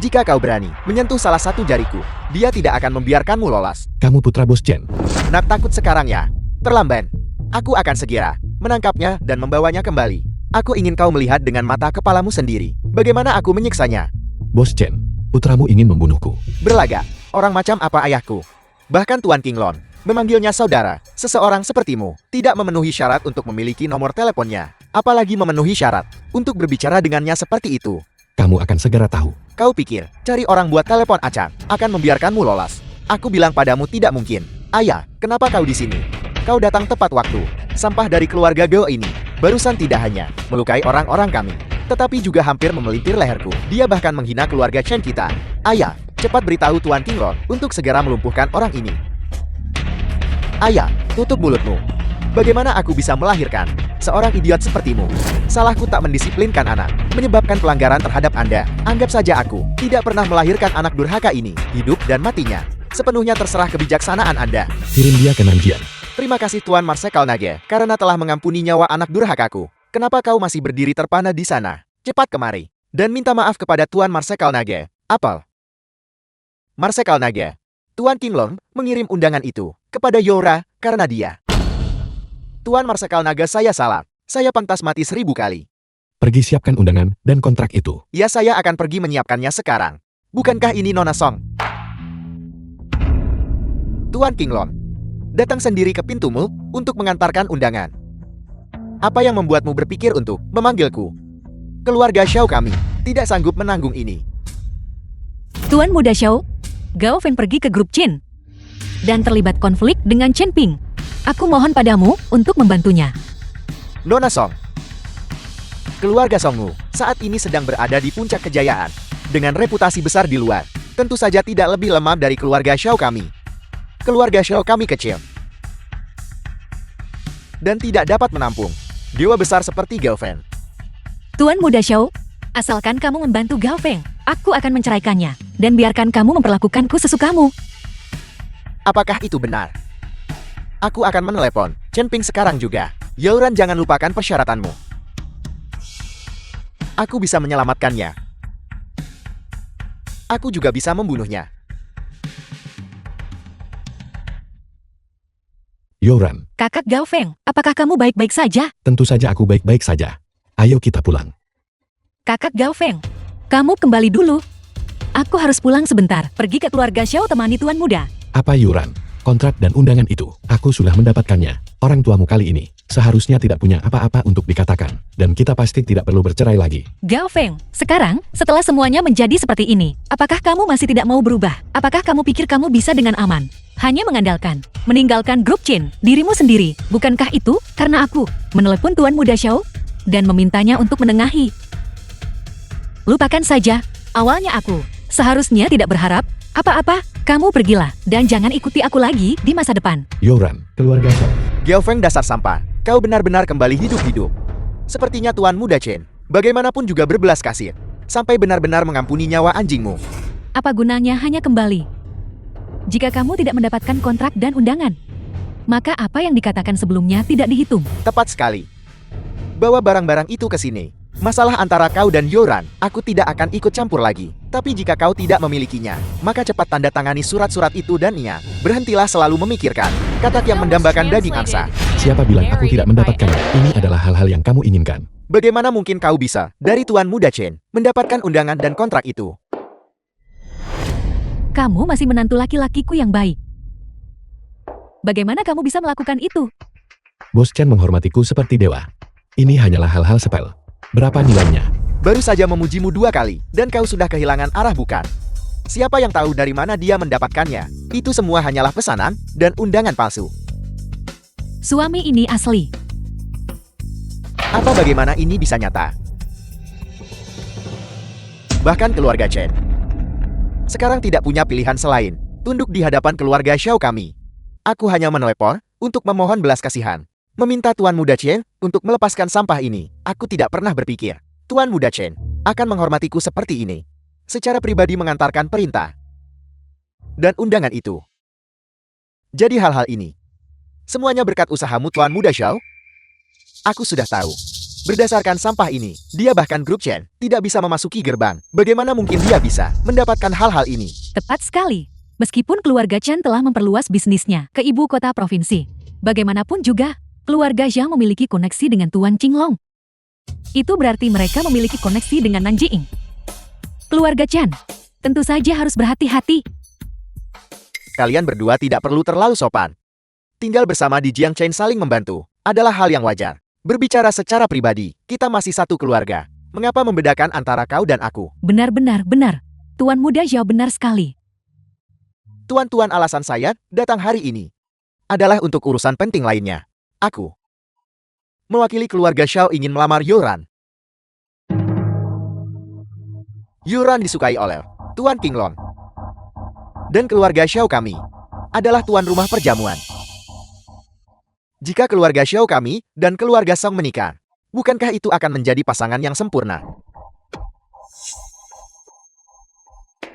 Jika kau berani menyentuh salah satu jariku, dia tidak akan membiarkanmu lolos. Kamu putra Bos Chen. Nak takut sekarang ya? Terlambat. Aku akan segera menangkapnya dan membawanya kembali. Aku ingin kau melihat dengan mata kepalamu sendiri bagaimana aku menyiksanya. Bos Chen, putramu ingin membunuhku. Berlagak, orang macam apa ayahku? Bahkan Tuan Qinglong memanggilnya saudara. Seseorang sepertimu tidak memenuhi syarat untuk memiliki nomor teleponnya, apalagi memenuhi syarat untuk berbicara dengannya seperti itu. Kamu akan segera tahu. Kau pikir cari orang buat telepon acak akan membiarkanmu lolos? Aku bilang padamu tidak mungkin. Ayah, kenapa kau di sini? Kau datang tepat waktu. Sampah dari keluarga Gao ini barusan tidak hanya melukai orang-orang kami, tetapi juga hampir memelintir leherku. Dia bahkan menghina keluarga Chen kita. Ayah, cepat beritahu Tuan Qinglong untuk segera melumpuhkan orang ini. Ayah, tutup mulutmu. Bagaimana aku bisa melahirkan seorang idiot sepertimu? Salahku tak mendisiplinkan anak, menyebabkan pelanggaran terhadap Anda. Anggap saja aku tidak pernah melahirkan anak durhaka ini. Hidup dan matinya sepenuhnya terserah kebijaksanaan Anda. Kirim dia ke Nanjian. Terima kasih Tuan Marsekal Nage, karena telah mengampuni nyawa anak durhakaku. Kenapa kau masih berdiri terpana di sana? Cepat kemari dan minta maaf kepada Tuan Marsekal Nage. Apel. Marsekal Nage. Tuan Qinglong mengirim undangan itu kepada Yora karena dia Tuan Marsekal Naga, saya salah. Saya pantas mati 1000 kali. Pergi siapkan undangan dan kontrak itu. Ya, saya akan pergi menyiapkannya sekarang. Bukankah ini Nona Song? Tuan Qinglong, datang sendiri ke pintumu untuk mengantarkan undangan. Apa yang membuatmu berpikir untuk memanggilku? Keluarga Xiao kami tidak sanggup menanggung ini. Tuan Muda Xiao, Gao Feng pergi ke grup Qin dan terlibat konflik dengan Chen Ping. Aku mohon padamu untuk membantunya. Nona Song, keluarga Songwu saat ini sedang berada di puncak kejayaan dengan reputasi besar di luar. Tentu saja tidak lebih lemah dari keluarga Xiao kami. Keluarga Xiao kami kecil dan tidak dapat menampung dewa besar seperti Gao Feng. Tuan Muda Xiao, asalkan kamu membantu Gao Feng, aku akan menceraikannya dan biarkan kamu memperlakukanku sesukamu. Apakah itu benar? Aku akan menelepon Chen Ping sekarang juga. Youran, jangan lupakan persyaratanmu. Aku bisa menyelamatkannya. Aku juga bisa membunuhnya. Youran, Kakak Gao Feng, apakah kamu baik-baik saja? tentu saja aku baik-baik saja. Ayo kita pulang. Kakak Gao Feng, kamu kembali dulu. Aku harus pulang sebentar. Pergi ke keluarga Xiao temani Tuan Muda. Apa Youran? Kontrak dan undangan itu, aku sudah mendapatkannya. Orang tuamu kali ini seharusnya tidak punya apa-apa untuk dikatakan. Dan kita pasti tidak perlu bercerai lagi. Gao Feng, sekarang, setelah semuanya menjadi seperti ini, apakah kamu masih tidak mau berubah? Apakah kamu pikir kamu bisa dengan aman hanya mengandalkan meninggalkan grup Qin dirimu sendiri? Bukankah itu karena aku menelepon Tuan Muda Xiao dan memintanya untuk menengahi? Lupakan saja, awalnya aku seharusnya tidak berharap apa-apa. Kamu pergilah dan jangan ikuti aku lagi di masa depan. Youran, keluarga Xiao. Gao Feng, dasar sampah. Kau benar-benar kembali hidup-hidup. Sepertinya Tuan Muda Chen, bagaimanapun juga berbelas kasih. Sampai benar-benar mengampuni nyawa anjingmu. Apa gunanya hanya kembali jika kamu tidak mendapatkan kontrak dan undangan? Maka apa yang dikatakan sebelumnya tidak dihitung. Tepat sekali. Bawa barang-barang itu ke sini. Masalah antara kau dan Youran, aku tidak akan ikut campur lagi. Tapi jika kau tidak memilikinya, maka cepat tanda tangani surat-surat itu dan berhentilah selalu memikirkan kata yang mendambakan daging angsa. Siapa bilang aku tidak mendapatkannya? Ini adalah hal-hal yang kamu inginkan. Bagaimana mungkin kau bisa, dari Tuan Muda Chen, mendapatkan undangan dan kontrak itu? Kamu masih menantu laki-lakiku yang baik. Bagaimana kamu bisa melakukan itu? Bos Chen menghormatiku seperti dewa. Ini hanyalah hal-hal sepele. Berapa nilainya? Baru saja memujimu 2 kali, dan kau sudah kehilangan arah bukan? Siapa yang tahu dari mana dia mendapatkannya? Itu semua hanyalah pesanan dan undangan palsu. Suami ini asli. Apa bagaimana ini bisa nyata? Bahkan keluarga Chen sekarang tidak punya pilihan selain tunduk di hadapan keluarga Xiao kami. Aku hanya menelepon untuk memohon belas kasihan. Meminta Tuan Muda Chen untuk melepaskan sampah ini. Aku tidak pernah berpikir Tuan Muda Chen akan menghormatiku seperti ini. Secara pribadi mengantarkan perintah dan undangan itu. Jadi hal-hal ini semuanya berkat usahamu Tuan Muda Xiao. Aku sudah tahu. Berdasarkan sampah ini, dia bahkan grup Chen tidak bisa memasuki gerbang. Bagaimana mungkin dia bisa mendapatkan hal-hal ini? Tepat sekali. Meskipun keluarga Chen telah memperluas bisnisnya ke ibu kota provinsi, bagaimanapun juga, keluarga Zhang memiliki koneksi dengan Tuan Qinglong. Itu berarti mereka memiliki koneksi dengan Nan Jing. Keluarga Chen tentu saja harus berhati-hati. Kalian berdua tidak perlu terlalu sopan. Tinggal bersama di Jiang Chen saling membantu adalah hal yang wajar. Berbicara secara pribadi, kita masih satu keluarga. Mengapa membedakan antara kau dan aku? Benar-benar benar. Tuan Muda Zhao benar sekali. Tuan-tuan, alasan saya datang hari ini adalah untuk urusan penting lainnya. Aku mewakili keluarga Xiao ingin melamar Youran. Youran disukai oleh Tuan Qinglong. Dan keluarga Xiao kami adalah tuan rumah perjamuan. Jika keluarga Xiao kami dan keluarga Song menikah, bukankah itu akan menjadi pasangan yang sempurna?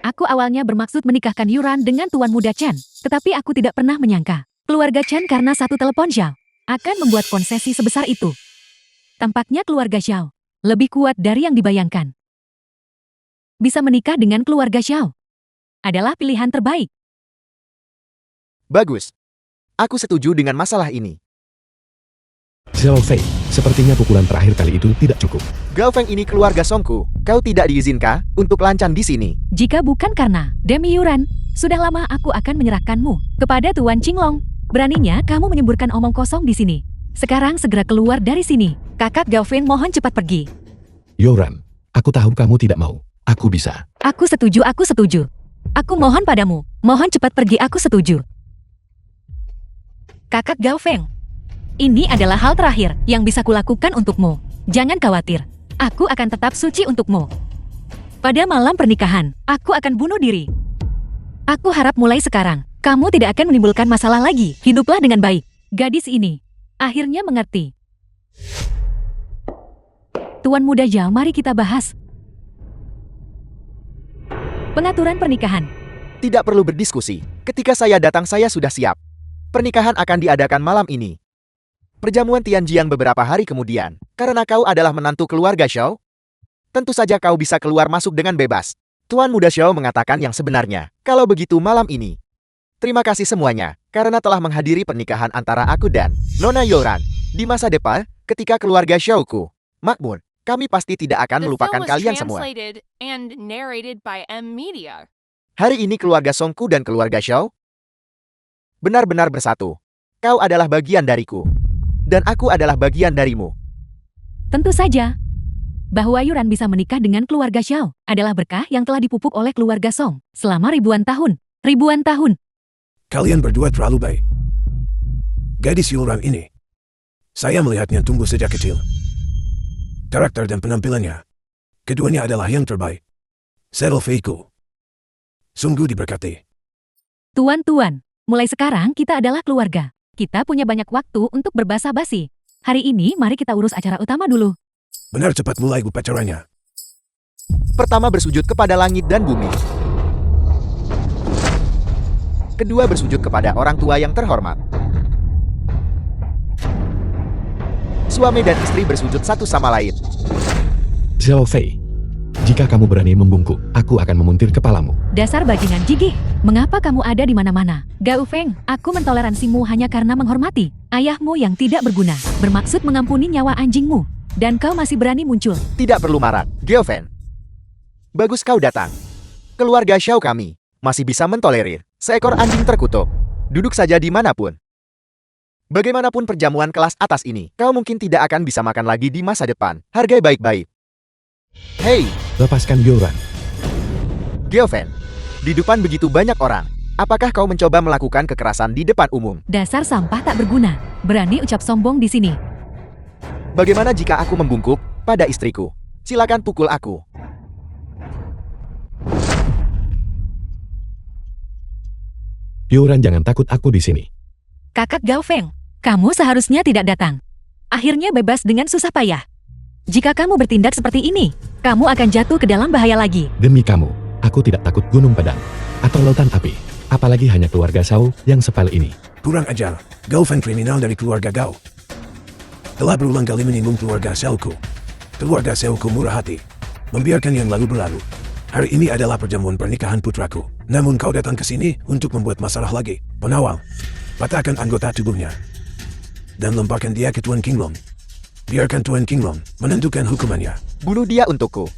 Aku awalnya bermaksud menikahkan Yuran dengan Tuan Muda Chen, tetapi aku tidak pernah menyangka keluarga Chen karena satu telepon Xiao akan membuat konsesi sebesar itu. Tampaknya keluarga Xiao lebih kuat dari yang dibayangkan. Bisa menikah dengan keluarga Xiao adalah pilihan terbaik. Bagus. Aku setuju dengan masalah ini. Xiao Fei, sepertinya pukulan terakhir kali itu tidak cukup. Gao Feng ini keluarga Songku. Kau tidak diizinkan untuk lancan di sini. Jika bukan karena Demi Yuran, sudah lama aku akan menyerahkanmu kepada Tuan Qinglong. Beraninya kamu menyemburkan omong kosong di sini. Sekarang segera keluar dari sini. Kakak Gao Feng mohon cepat pergi. Yoran, aku tahu kamu tidak mau. Aku bisa. Aku setuju, aku setuju. Aku mohon padamu, mohon cepat pergi, aku setuju. Kakak Gao Feng, ini adalah hal terakhir yang bisa kulakukan untukmu. Jangan khawatir, aku akan tetap suci untukmu. Pada malam pernikahan, aku akan bunuh diri. Aku harap mulai sekarang, kamu tidak akan menimbulkan masalah lagi. Hiduplah dengan baik. Gadis ini akhirnya mengerti. Tuan Muda Zhao, mari kita bahas pengaturan pernikahan. Tidak perlu berdiskusi. Ketika saya datang saya sudah siap. Pernikahan akan diadakan malam ini. Perjamuan Tianjian beberapa hari kemudian. Karena kau adalah menantu keluarga Xiao, tentu saja kau bisa keluar masuk dengan bebas. Tuan Muda Xiao mengatakan yang sebenarnya. Kalau begitu malam ini. Terima kasih semuanya, karena telah menghadiri pernikahan antara aku dan Nona Yoran. Di masa depan, ketika keluarga Xiaoku makmur, kami pasti tidak akan melupakan kalian semua. And narrated by M Media. Hari ini keluarga Songku dan keluarga Xiao benar-benar bersatu. Kau adalah bagian dariku. Dan aku adalah bagian darimu. Tentu saja, bahwa Yuran bisa menikah dengan keluarga Xiao adalah berkah yang telah dipupuk oleh keluarga Song selama ribuan tahun. Ribuan tahun. Kalian berdua terlalu baik. Gadis Yoran ini, saya melihatnya tumbuh sejak kecil. Karakter dan penampilannya, keduanya adalah yang terbaik. Xiao Feiku sungguh diberkati. Tuan-tuan, mulai sekarang kita adalah keluarga. Kita punya banyak waktu untuk berbasa-basi. Hari ini mari kita urus acara utama dulu. Benar, cepat mulai upacaranya. Pertama bersujud kepada langit dan bumi. Kedua bersujud kepada orang tua yang terhormat. Suami dan istri bersujud satu sama lain. Xiao Fei, jika kamu berani membungkuk, aku akan memuntir kepalamu. Dasar bajingan gigih, mengapa kamu ada di mana-mana? Gao Feng, aku mentoleransimu hanya karena menghormati ayahmu yang tidak berguna, bermaksud mengampuni nyawa anjingmu. Dan kau masih berani muncul. Tidak perlu marah, Gao Feng. Bagus kau datang. Keluarga Xiao kami masih bisa mentolerir seekor anjing terkutuk. Duduk saja dimanapun. Bagaimanapun perjamuan kelas atas ini, kau mungkin tidak akan bisa makan lagi di masa depan. Hargai baik-baik. Hei, Lepaskan Yoran. Gao Feng. Di depan begitu banyak orang. Apakah kau mencoba melakukan kekerasan di depan umum? Dasar sampah tak berguna. Berani ucap sombong di sini. Bagaimana jika aku membungkuk pada istriku? Silakan pukul aku. Yoran, jangan takut, aku di sini. Kakak Gao Feng, kamu seharusnya tidak datang. Akhirnya bebas dengan susah payah. Jika kamu bertindak seperti ini, kamu akan jatuh ke dalam bahaya lagi. Demi kamu, aku tidak takut gunung padang atau lautan api. Apalagi hanya keluarga Xiao yang sepele ini. Kurang ajar, Gao Feng kriminal dari keluarga Gao. Telah berulang kali menyinggung keluarga Xiaoku. Keluarga Xiaoku murah hati, membiarkan yang lalu berlalu. Hari ini adalah perjamuan pernikahan putraku. Namun kau datang ke sini untuk membuat masalah lagi. Penawal, patahkan anggota tubuhnya. Dan lemparkan dia ke Tuan Qinglong. Biarkan Tuan Qinglong menentukan hukumannya. Bunuh dia untukku.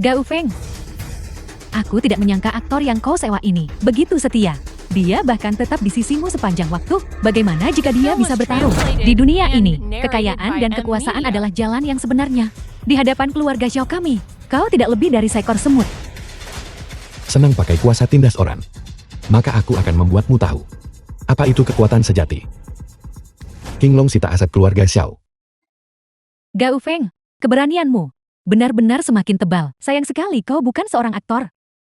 Gao Feng, aku tidak menyangka aktor yang kau sewa ini begitu setia. Dia bahkan tetap di sisimu sepanjang waktu. Bagaimana jika dia bisa bertarung? Di dunia ini, kekayaan dan kekuasaan adalah jalan yang sebenarnya. Di hadapan keluarga Xiao kami, kau tidak lebih dari seekor semut. Senang pakai kuasa tindas orang. Maka aku akan membuatmu tahu. Apa itu kekuatan sejati? Qinglong sita aset keluarga Xiao. Gao Feng, keberanianmu benar-benar semakin tebal. Sayang sekali kau bukan seorang aktor.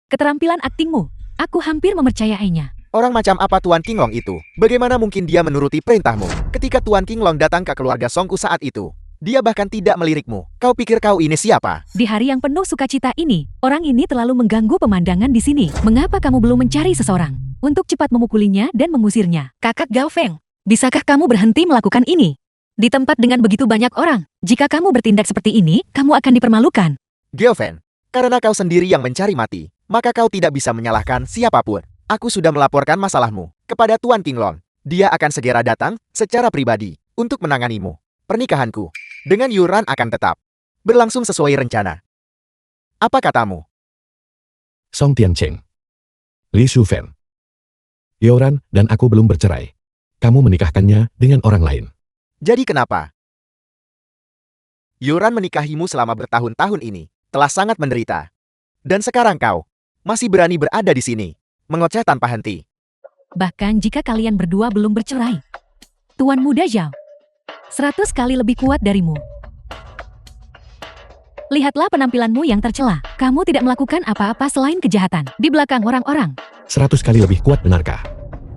Keterampilan aktingmu, aku hampir mempercayainya. Orang macam apa Tuan Qinglong itu? Bagaimana mungkin dia menuruti perintahmu? Ketika Tuan Qinglong datang ke keluarga Songku saat itu, dia bahkan tidak melirikmu. Kau pikir kau ini siapa? Di hari yang penuh sukacita ini, orang ini terlalu mengganggu pemandangan di sini. Mengapa kamu belum mencari seseorang untuk cepat memukulinya dan mengusirnya? Kakak Gao Feng, bisakah kamu berhenti melakukan ini? Di tempat dengan begitu banyak orang, jika kamu bertindak seperti ini, kamu akan dipermalukan. Gao Feng, karena kau sendiri yang mencari mati, maka kau tidak bisa menyalahkan siapapun. Aku sudah melaporkan masalahmu kepada Tuan Qinglong. Dia akan segera datang secara pribadi untuk menanganimu. Pernikahanku dengan Yuran akan tetap berlangsung sesuai rencana. Apa katamu? Song Tiancheng, Li Shufan, Yoran dan aku belum bercerai. Kamu menikahkannya dengan orang lain. Jadi kenapa? Yuran menikahimu selama bertahun-tahun ini, telah sangat menderita. Dan sekarang kau masih berani berada di sini, mengoceh tanpa henti. Bahkan jika kalian berdua belum bercerai, Tuan Muda Zhao 100 kali lebih kuat darimu. Lihatlah penampilanmu yang tercela. Kamu tidak melakukan apa-apa selain kejahatan di belakang orang-orang. 100 kali lebih kuat, benarkah?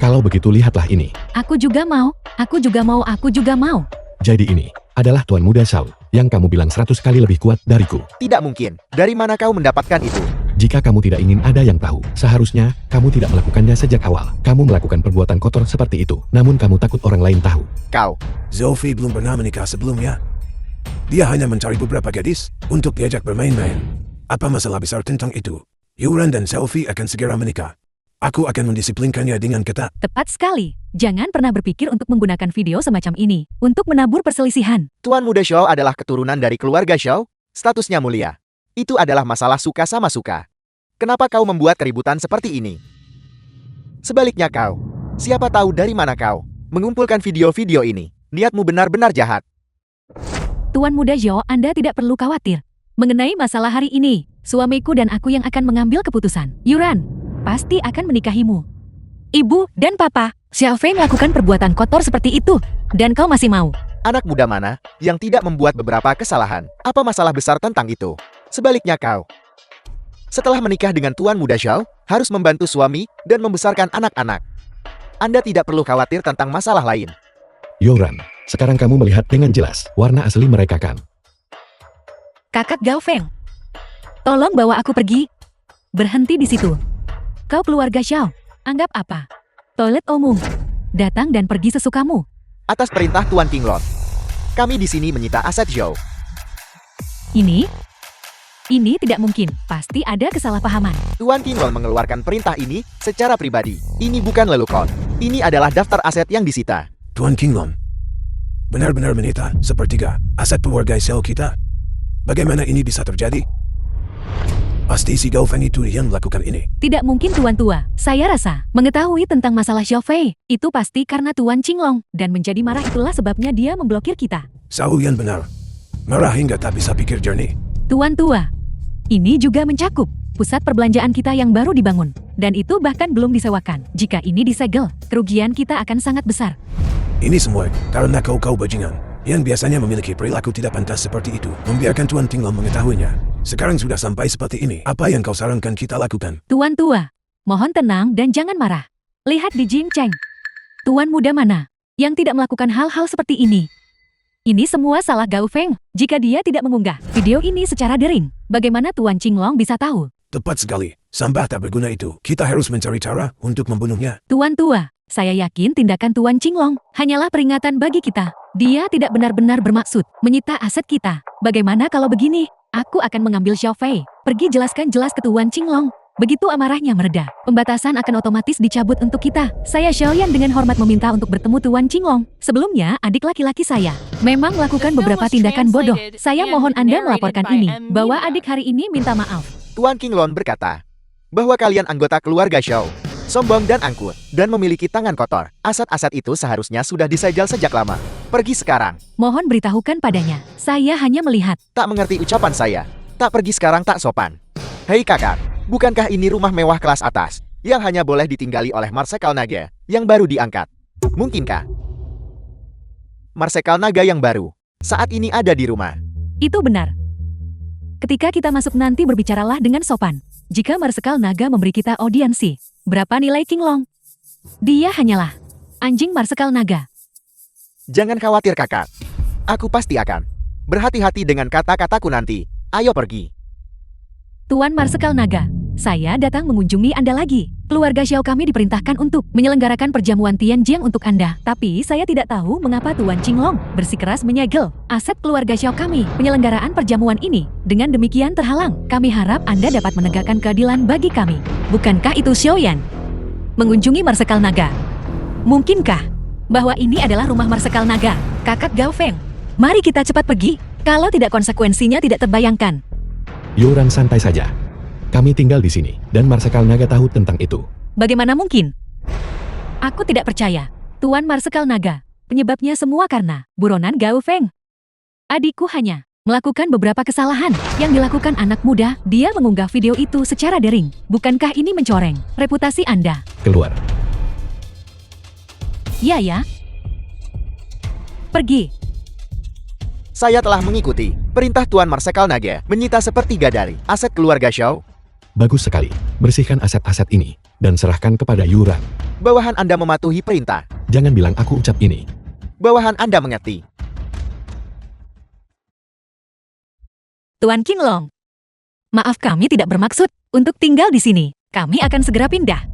Kalau begitu lihatlah ini. Aku juga mau, aku juga mau, aku juga mau. Jadi ini adalah Tuan Muda Zhao yang kamu bilang 100 kali lebih kuat dariku. Tidak mungkin. Dari mana kau mendapatkan itu? Jika kamu tidak ingin ada yang tahu, seharusnya kamu tidak melakukannya sejak awal. Kamu melakukan perbuatan kotor seperti itu, namun kamu takut orang lain tahu. Kau. Zolfi belum pernah menikah sebelumnya. Dia hanya mencari beberapa gadis untuk diajak bermain-main. Apa masalah besar tentang itu? Yuran dan Zolfi akan segera menikah. Aku akan mendisiplinkannya dengan ketat. Tepat sekali. Jangan pernah berpikir untuk menggunakan video semacam ini untuk menabur perselisihan. Tuan Muda Zhao adalah keturunan dari keluarga Zhao, statusnya mulia. Itu adalah masalah suka sama suka. Kenapa kau membuat keributan seperti ini? Sebaliknya kau, siapa tahu dari mana kau mengumpulkan video-video ini? Niatmu benar-benar jahat. Tuan Muda Zhao, Anda tidak perlu khawatir. Mengenai masalah hari ini, suamiku dan aku yang akan mengambil keputusan. Yuran pasti akan menikahimu. Ibu dan Papa, Xiao Fei melakukan perbuatan kotor seperti itu, dan kau masih mau. Anak muda mana yang tidak membuat beberapa kesalahan? Apa masalah besar tentang itu? Sebaliknya kau, setelah menikah dengan Tuan Muda Zhao, harus membantu suami dan membesarkan anak-anak. Anda tidak perlu khawatir tentang masalah lain. Yoran, sekarang kamu melihat dengan jelas warna asli mereka kan? Kakak Gao Feng, tolong bawa aku pergi. Berhenti di situ. Kau keluarga Zhao, anggap apa? Toilet umum. Datang dan pergi sesukamu. Atas perintah Tuan Qinglong, kami di sini menyita aset Zhao. Ini tidak mungkin. Pasti ada kesalahpahaman. Tuan Qinglong mengeluarkan perintah ini secara pribadi. Ini bukan lelukon. Ini adalah daftar aset yang disita. Tuan Qinglong, benar-benar menyita sepertiga aset keluarga sel kita. Bagaimana ini bisa terjadi? Pasti si Gao Feng itu yang melakukan ini. Tidak mungkin Tuan Tua. Saya rasa mengetahui tentang masalah Xiao Fei itu pasti karena Tuan Qinglong dan menjadi marah, itulah sebabnya dia memblokir kita. Sao yang benar. Marah hingga tak bisa pikir jernih. Tuan Tua, ini juga mencakup pusat perbelanjaan kita yang baru dibangun dan itu bahkan belum disewakan. Jika ini disegel, kerugian kita akan sangat besar. Ini semua karena kau bajingan yang biasanya memiliki perilaku tidak pantas seperti itu. Membiarkan Tuan Qinglong mengetahuinya. Sekarang sudah sampai seperti ini. Apa yang kau sarankan kita lakukan? Tuan Tua, mohon tenang dan jangan marah. Lihat di Jin Cheng. Tuan muda mana yang tidak melakukan hal-hal seperti ini? Ini semua salah Gao Feng. Jika dia tidak mengunggah video ini secara daring, bagaimana Tuan Qinglong bisa tahu? Tepat sekali. Sampah tak berguna itu. Kita harus mencari cara untuk membunuhnya. Tuan Tua, saya yakin tindakan Tuan Qinglong hanyalah peringatan bagi kita. Dia tidak benar-benar bermaksud menyita aset kita. Bagaimana kalau begini? Aku akan mengambil Xiao Fei. Pergi jelaskan jelas ke Tuan Qinglong. Begitu amarahnya mereda, pembatasan akan otomatis dicabut untuk kita. Saya Xiaoyan dengan hormat meminta untuk bertemu Tuan Qinglong. Sebelumnya, adik laki-laki saya memang melakukan beberapa tindakan bodoh. Saya mohon Anda melaporkan ini, bahwa adik hari ini minta maaf. Tuan Qinglong berkata bahwa kalian anggota keluarga Zhao sombong dan angkuh dan memiliki tangan kotor. Aset-aset itu seharusnya sudah disegel sejak lama. Pergi sekarang. Mohon beritahukan padanya. Saya hanya melihat. Tak mengerti ucapan saya. Tak pergi sekarang tak sopan. Hei kakak, bukankah ini rumah mewah kelas atas yang hanya boleh ditinggali oleh Marsekal Naga yang baru diangkat? Mungkinkah Marsekal Naga yang baru saat ini ada di rumah? Itu benar. Ketika kita masuk nanti berbicaralah dengan sopan. Jika Marsekal Naga memberi kita audiensi, berapa nilai Qinglong? Dia hanyalah anjing Marsekal Naga. Jangan khawatir kakak. Aku pasti akan berhati-hati dengan kata-kataku nanti. Ayo pergi. Tuan Marsekal Naga, saya datang mengunjungi Anda lagi. Keluarga Xiao kami diperintahkan untuk menyelenggarakan perjamuan Tianjiang untuk Anda. Tapi saya tidak tahu mengapa Tuan Qinglong bersikeras menyegel aset keluarga Xiao kami. Penyelenggaraan perjamuan ini dengan demikian terhalang. Kami harap Anda dapat menegakkan keadilan bagi kami. Bukankah itu Xiaoyan? mengunjungi Marsekal Naga. Mungkinkah bahwa ini adalah rumah Marsekal Naga, kakak Gao Feng? Mari kita cepat pergi, kalau tidak konsekuensinya tidak terbayangkan. Yoran santai saja. Kami tinggal di sini, dan Marsekal Naga tahu tentang itu. Bagaimana mungkin? Aku tidak percaya. Tuan Marsekal Naga, penyebabnya semua karena buronan Gao Feng. Adikku hanya melakukan beberapa kesalahan yang dilakukan anak muda. Dia mengunggah video itu secara daring. Bukankah ini mencoreng reputasi Anda? Keluar. Ya. Pergi. Saya telah mengikuti perintah Tuan Marsekal Naga menyita sepertiga dari aset keluarga Xiao. Bagus sekali. Bersihkan aset-aset ini, dan serahkan kepada Yuran. Bawahan Anda mematuhi perintah. Jangan bilang aku ucap ini. Bawahan Anda mengerti. Tuan Qinglong. Maaf, kami tidak bermaksud untuk tinggal di sini. Kami akan segera pindah.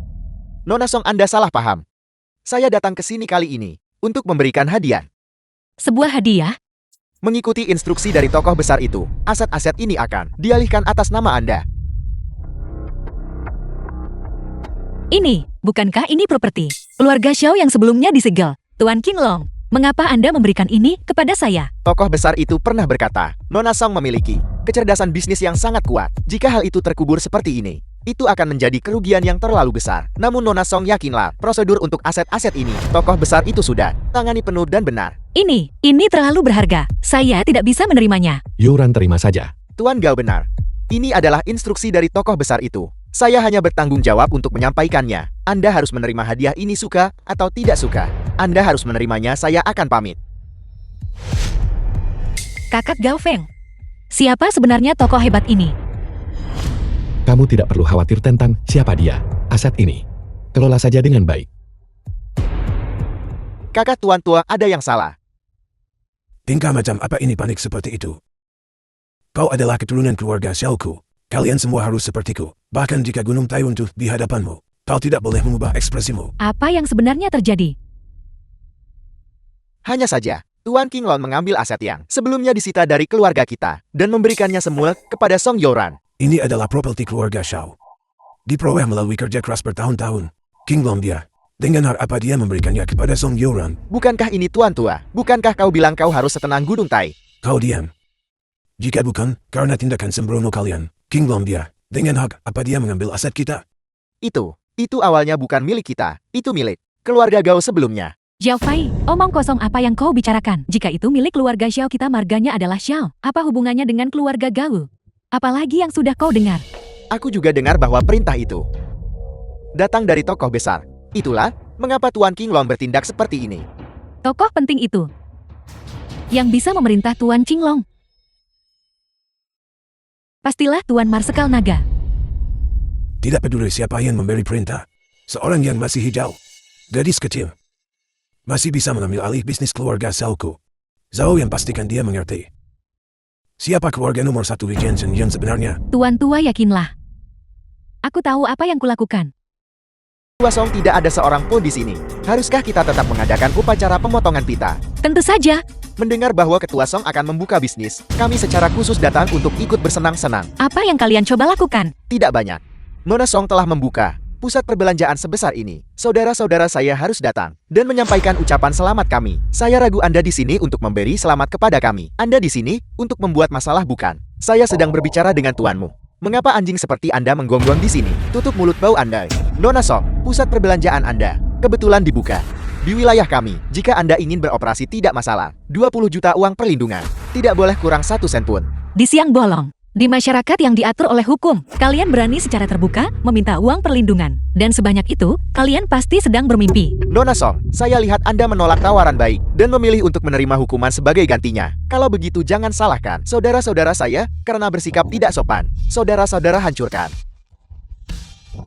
Nona Song, Anda salah paham. Saya datang ke sini kali ini untuk memberikan hadiah. Sebuah hadiah? Mengikuti instruksi dari tokoh besar itu, aset-aset ini akan dialihkan atas nama Anda. Ini, bukankah ini properti keluarga Xiao yang sebelumnya disegel? Tuan Qinglong, mengapa Anda memberikan ini kepada saya? Tokoh besar itu pernah berkata, Nona Song memiliki kecerdasan bisnis yang sangat kuat. Jika hal itu terkubur seperti ini, itu akan menjadi kerugian yang terlalu besar. Namun Nona Song yakinlah, prosedur untuk aset-aset ini, tokoh besar itu sudah tangani penuh dan benar. Ini terlalu berharga. Saya tidak bisa menerimanya. Yoran terima saja. Tuan Gao benar. Ini adalah instruksi dari tokoh besar itu. Saya hanya bertanggung jawab untuk menyampaikannya. Anda harus menerima hadiah ini suka atau tidak suka. Anda harus menerimanya, saya akan pamit. Kakak Gao Feng, siapa sebenarnya tokoh hebat ini? Kamu tidak perlu khawatir tentang siapa dia. Aset ini, kelola saja dengan baik. Kakak Tuan tua, ada yang salah. Tingkah macam apa ini panik seperti itu? Kau adalah keturunan keluarga Xiaoku. Kalian semua harus sepertiku. Bahkan jika Gunung Tai runtuh di hadapanmu, kau tidak boleh mengubah ekspresimu. Apa yang sebenarnya terjadi? Hanya saja, Tuan Qinglong mengambil aset yang sebelumnya disita dari keluarga kita dan memberikannya semua kepada Song Yoran. Ini adalah properti keluarga Xiao. Diperoleh melalui kerja keras bertahun-tahun. Qinglong dia. Dengan harap apa dia memberikannya kepada Song Yoran? Bukankah ini Tuan tua? Bukankah kau bilang kau harus setenang Gunung Tai? Kau diam. Jika bukan, karena tindakan sembrono kalian, Qinglong dia. Dengan hak apa dia mengambil aset kita? Itu awalnya bukan milik kita. Itu milik keluarga Gao sebelumnya. Xiao Fai, omong kosong apa yang kau bicarakan? Jika itu milik keluarga Xiao, kita marganya adalah Xiao. Apa hubungannya dengan keluarga Gao? Apalagi yang sudah kau dengar? Aku juga dengar bahwa perintah itu datang dari tokoh besar. Itulah mengapa Tuan Qinglong bertindak seperti ini. Tokoh penting itu yang bisa memerintah Tuan Qinglong. Pastilah Tuan Marsekal Naga. Tidak peduli siapa yang memberi perintah. Seorang yang masih hijau, gadis kecil, masih bisa mengambil alih bisnis keluarga Xiaoku. Zhao yang pastikan dia mengerti. Siapa keluarga nomor satu di Jensen yang sebenarnya? Tuan tua, yakinlah. Aku tahu apa yang kulakukan. Tua Song, tidak ada seorang pun di sini. Haruskah kita tetap mengadakan upacara pemotongan pita? Tentu saja. Mendengar bahwa Ketua Song akan membuka bisnis, kami secara khusus datang untuk ikut bersenang-senang. Apa yang kalian coba lakukan? Tidak banyak. Nona Song telah membuka pusat perbelanjaan sebesar ini. Saudara-saudara saya harus datang dan menyampaikan ucapan selamat kami. Saya ragu Anda di sini untuk memberi selamat kepada kami. Anda di sini untuk membuat masalah, bukan? Saya sedang berbicara dengan tuanmu. Mengapa anjing seperti Anda menggonggong di sini? Tutup mulut bau Anda. Nona Song, pusat perbelanjaan Anda kebetulan dibuka di wilayah kami. Jika Anda ingin beroperasi tidak masalah. 20 juta uang perlindungan. Tidak boleh kurang 1 sen pun. Di siang bolong, di masyarakat yang diatur oleh hukum, kalian berani secara terbuka meminta uang perlindungan. Dan sebanyak itu, kalian pasti sedang bermimpi. Nona Song, saya lihat Anda menolak tawaran baik dan memilih untuk menerima hukuman sebagai gantinya. Kalau begitu jangan salahkan saudara-saudara saya karena bersikap tidak sopan. Saudara-saudara hancurkan.